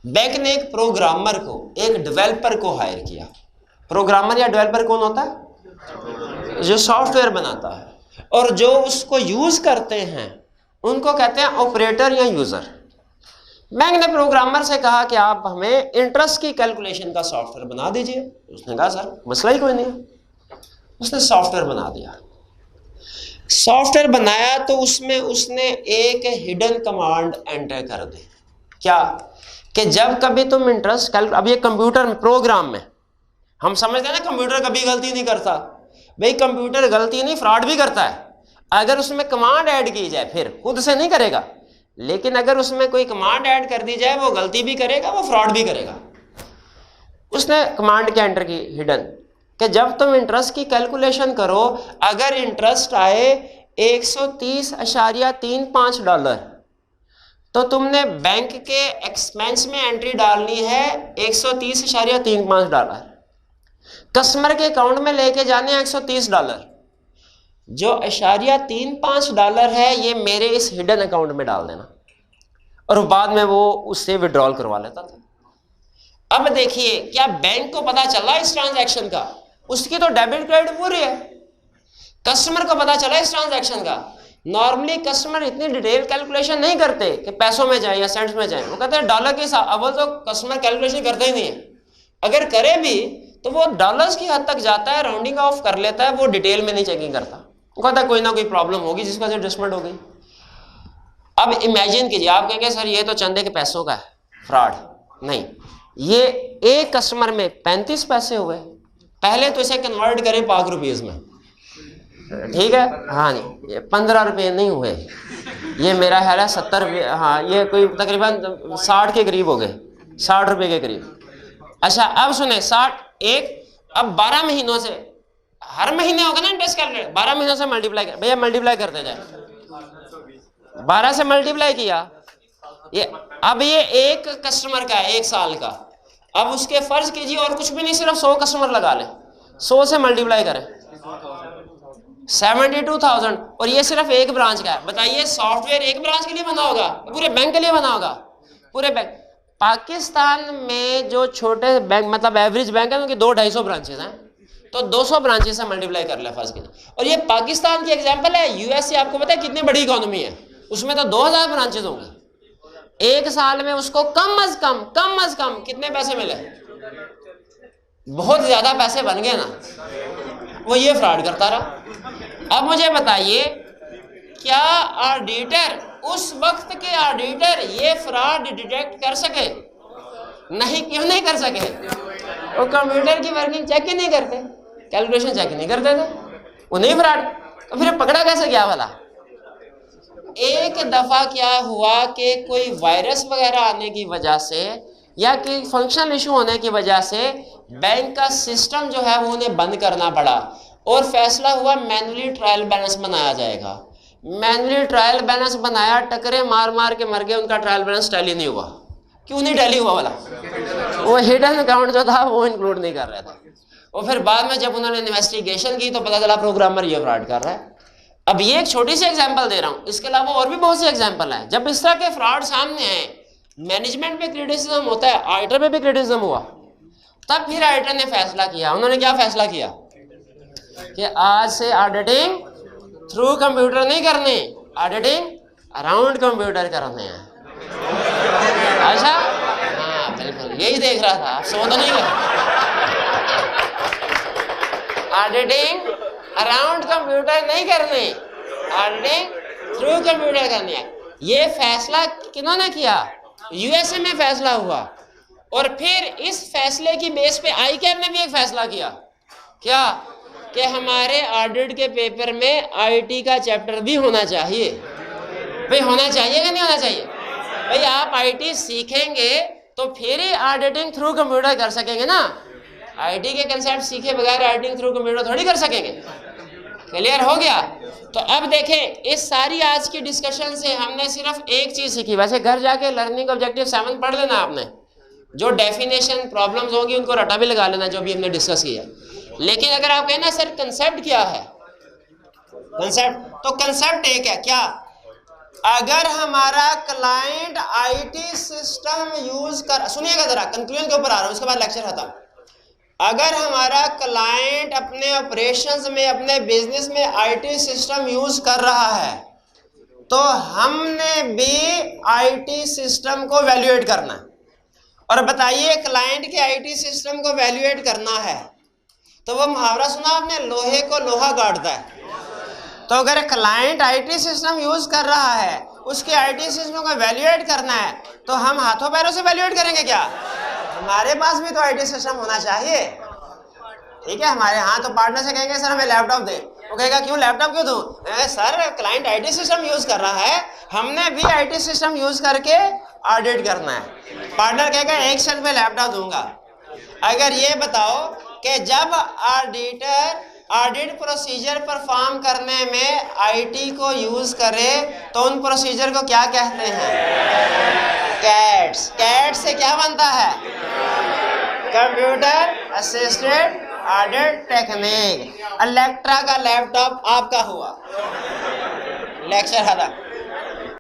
बैंक ने एक प्रोग्रामर को, एक डेवलपर को हायर किया। प्रोग्रामर या डेवलपर कौन होता है, जो सॉफ्टवेयर बनाता है, और जो उसको यूज करते हैं उनको कहते हैं ऑपरेटर या यूजर। बैंक ने प्रोग्रामर से कहा कि आप हमें इंटरेस्ट की कैलकुलेशन का सॉफ्टवेयर बना दीजिए। उसने कहा सर मसला ही कोई नहीं है। उसने सॉफ्टवेयर बना दिया। सॉफ्टवेयर बनाया तो उसमें उसने एक हिडन कमांड एंटर कर दी, क्या कि जब कभी तुम इंटरेस्ट अब ये कंप्यूटर में प्रोग्राम में हम समझते हैं ना कंप्यूटर कभी गलती नहीं करता, भाई कंप्यूटर गलती नहीं फ्रॉड भी करता है। अगर उसमें कमांड ऐड की जाए फिर खुद से नहीं करेगा, लेकिन अगर उसमें कोई कमांड ऐड कर दी जाए वो गलती भी करेगा, वो फ्रॉड भी करेगा। उसने कमांड क्या एंटर की हिडन, कि जब तुम इंटरेस्ट की कैलकुलेशन करो, अगर इंटरेस्ट आए 130.35 डॉलर तो तुमने बैंक के एक्सपेंस में एंट्री डालनी है 130.35 डॉलर, कस्टमर के अकाउंट में लेके जाने हैं 130 डॉलर। जो $0.35 है ये मेरे इस हिडन अकाउंट में डाल देना, और बाद में वो उससे विड्रॉल करवा लेता था। अब देखिए क्या बैंक को पता चला इस ट्रांजैक्शन का? उसकी तो डेबिट क्रेडिट पूरी है। कस्टमर को पता चला इस ट्रांजैक्शन का। नॉर्मली कस्टमर इतनी डिटेल कैलकुलेशन नहीं करते कि पैसों में जाए या सेंट्स में जाए, वो कहते हैं डॉलर के हिसाब। अव्वल तो कस्टमर कैलकुलेशन करता ही नहीं है, अगर करे भी तो वो डॉलर्स की हद तक जाता है, राउंडिंग ऑफ कर लेता है, वो डिटेल में नहीं चेकिंग करता। वो कहता है कोई ना कोई प्रॉब्लम होगी जिसका से एडजस्टमेंट हो गई। अब इमेजिन कीजिए, आप कहेंगे सर ये तो चंदे के पैसों का है, फ्रॉड नहीं। ये एक कस्टमर में 35 पैसे हुए, पहले तो इसे कन्वर्ट करें पाक रुपीज में, ठीक है? हाँ जी, ये 15 रुपये नहीं हुए, ये मेरा ख्याल है 70 रुपये, हाँ ये कोई तकरीबन 60 के करीब हो गए, 60 रुपये के करीब। अच्छा अब सुने 60 एक, अब 12 महीनों से, हर महीने होगा ना इंटरेस्ट कैलकुलेट, 12 महीनों से मल्टीप्लाई कर, भैया मल्टीप्लाई करते जाए, 12 से मल्टीप्लाई किया ये। अब ये एक कस्टमर का है 1 साल का, अब उसके फर्ज कीजिए और कुछ भी नहीं, सिर्फ 100 कस्टमर लगा ले, 100 से मल्टीप्लाई करें 72,000, और ये सिर्फ एक ब्रांच का है। बताइए सॉफ्टवेयर एक ब्रांच के लिए बना होगा, पूरे बैंक के लिए बना होगा? पूरे बैंक। पाकिस्तान में जो छोटे बैंक मतलब एवरेज बैंक है उनकी 200-250 ब्रांचेस हैं, तो 200 ब्रांचेस से मल्टीप्लाई कर ले फर्ज कीजिए। और ये पाकिस्तान की एग्जांपल है, यूएसए आपको पता है कितनी बड़ी इकोनॉमी है, उसमें तो 2000 ब्रांचेस होंगी। 1 साल में उसको कम अज कम कितने पैसे मिले? बहुत ज्यादा पैसे बन गए ना, वो ये फ्रॉड करता रहा। अब मुझे बताइए क्या ऑडिटर, उस वक्त के ऑडिटर ये फ्रॉड डिटेक्ट कर सके? नहीं, क्यों नहीं कर सके? वो कंप्यूटर की वर्किंग चेक ही नहीं करते, कैलकुलेशन चेक नहीं करते थे, वो नहीं फ्रॉड, तो फिर पकड़ा कैसे गया वाला? एक दफा क्या हुआ कि कोई वायरस वगैरह आने की वजह से या कोई फंक्शनल इशू होने की वजह से बैंक का सिस्टम जो है वो उन्हें बंद करना पड़ा, और फैसला हुआ मैनुअली ट्रायल बैलेंस बनाया जाएगा। मैनुअली ट्रायल बैलेंस बनाया, टकरे मार मार के मर गए, उनका ट्रायल बैलेंस टैली नहीं हुआ। क्यों नहीं टैली हुआ वाला? वो हिडन अकाउंट जो था वो इंक्लूड नहीं कर रहा था। और फिर बाद में जब उन्होंने इन्वेस्टिगेशन की तो पता चला प्रोग्रामर ये फ्रॉड कर रहा है। अब ये एक छोटी सी एग्जांपल दे रहा हूँ, इसके अलावा और भी बहुत सी एग्जांपल हैं। जब इस तरह के फ्रॉड सामने आए, मैनेजमेंट पे क्रिटिसिज्म होता है, ऑडिटर पे भी क्रिटिसिज्म हुआ, तब फिर ऑडिटर ने फैसला किया। उन्होंने क्या फैसला किया कि आज से ऑडिटिंग थ्रू कंप्यूटर नहीं करनी, ऑडिटिंग अराउंड कंप्यूटर करने हैं। अच्छा हाँ बिल्कुल यही देख रहा था, आप सो तो नहीं गए। ऑडिटिंग अराउंड कंप्यूटर नहीं करनी, ऑडिटिंग थ्रू कंप्यूटर करनी है। ये फैसला किन्होंने किया? यूएसए में फैसला हुआ। और फिर इस फैसले की बेस पे आईकैब ने भी एक फैसला किया, क्या कि हमारे ऑडिट के पेपर में आईटी का चैप्टर भी होना चाहिए। भाई होना चाहिए कि नहीं होना चाहिए? भाई आप आईटी सीखेंगे तो फिर ही ऑडिटिंग थ्रू कंप्यूटर कर सकेंगे ना। आईटी के कंसेप्ट सीखे बगैर ऑडिटिंग थ्रू कंप्यूटर थोड़ी कर सकेंगे। क्लियर हो गया? तो अब देखें, इस सारी आज की डिस्कशन से हमने सिर्फ एक चीज सीखी। वैसे घर जाके लर्निंग ऑब्जेक्टिव 7 पढ़ लेना आपने, जो डेफिनेशन प्रॉब्लम्स होंगी उनको रटा भी लगा लेना जो भी हमने डिस्कस किया। लेकिन अगर आप कहना सर कंसेप्ट क्या है, कंसेप्ट, तो कंसेप्ट एक है क्या, अगर हमारा क्लाइंट आईटी सिस्टम यूज कर, सुनिएगा जरा, कंक्लूजन के ऊपर आ रहा हूं, उसके बाद लेक्चर खत्म। अगर हमारा क्लाइंट अपने ऑपरेशंस में, अपने बिजनेस में आईटी सिस्टम यूज कर रहा है, तो हमने भी आईटी सिस्टम को वैल्यूएट करना है। और बताइए क्लाइंट के आईटी सिस्टम को वैल्यूएट करना है तो वो मुहावरा सुना आपने, लोहे को लोहा काटता है। तो अगर क्लाइंट आईटी सिस्टम यूज कर रहा है, उसके आईटी सिस्टम को वैल्यूएट करना है, तो हम हाथों पैरों से वैल्यूएट करेंगे क्या? हमारे पास भी तो आईटी सिस्टम होना चाहिए, ठीक है। हमारे यहाँ तो पार्टनर से कहेंगे सर हमें लैपटॉप दे, वो कहेगा क्यों लैपटॉप क्यों दूं? Sir client IT system use कर रहा है, हमने भी आईटी सिस्टम यूज करके ऑडिट करना है। पार्टनर कहेगा एक शर्त पे लैपटॉप दूंगा। अगर ये बताओ कि जब ऑडिटर ऑडिट प्रोसीजर परफॉर्म करने में आईटी को यूज करे तो उन प्रोसीजर को क्या कहते हैं? कैट्स। कैट से क्या बनता है? Computer assisted audit technique. Electra का लैपटॉप आपका हुआ। लेक्चर खत्म।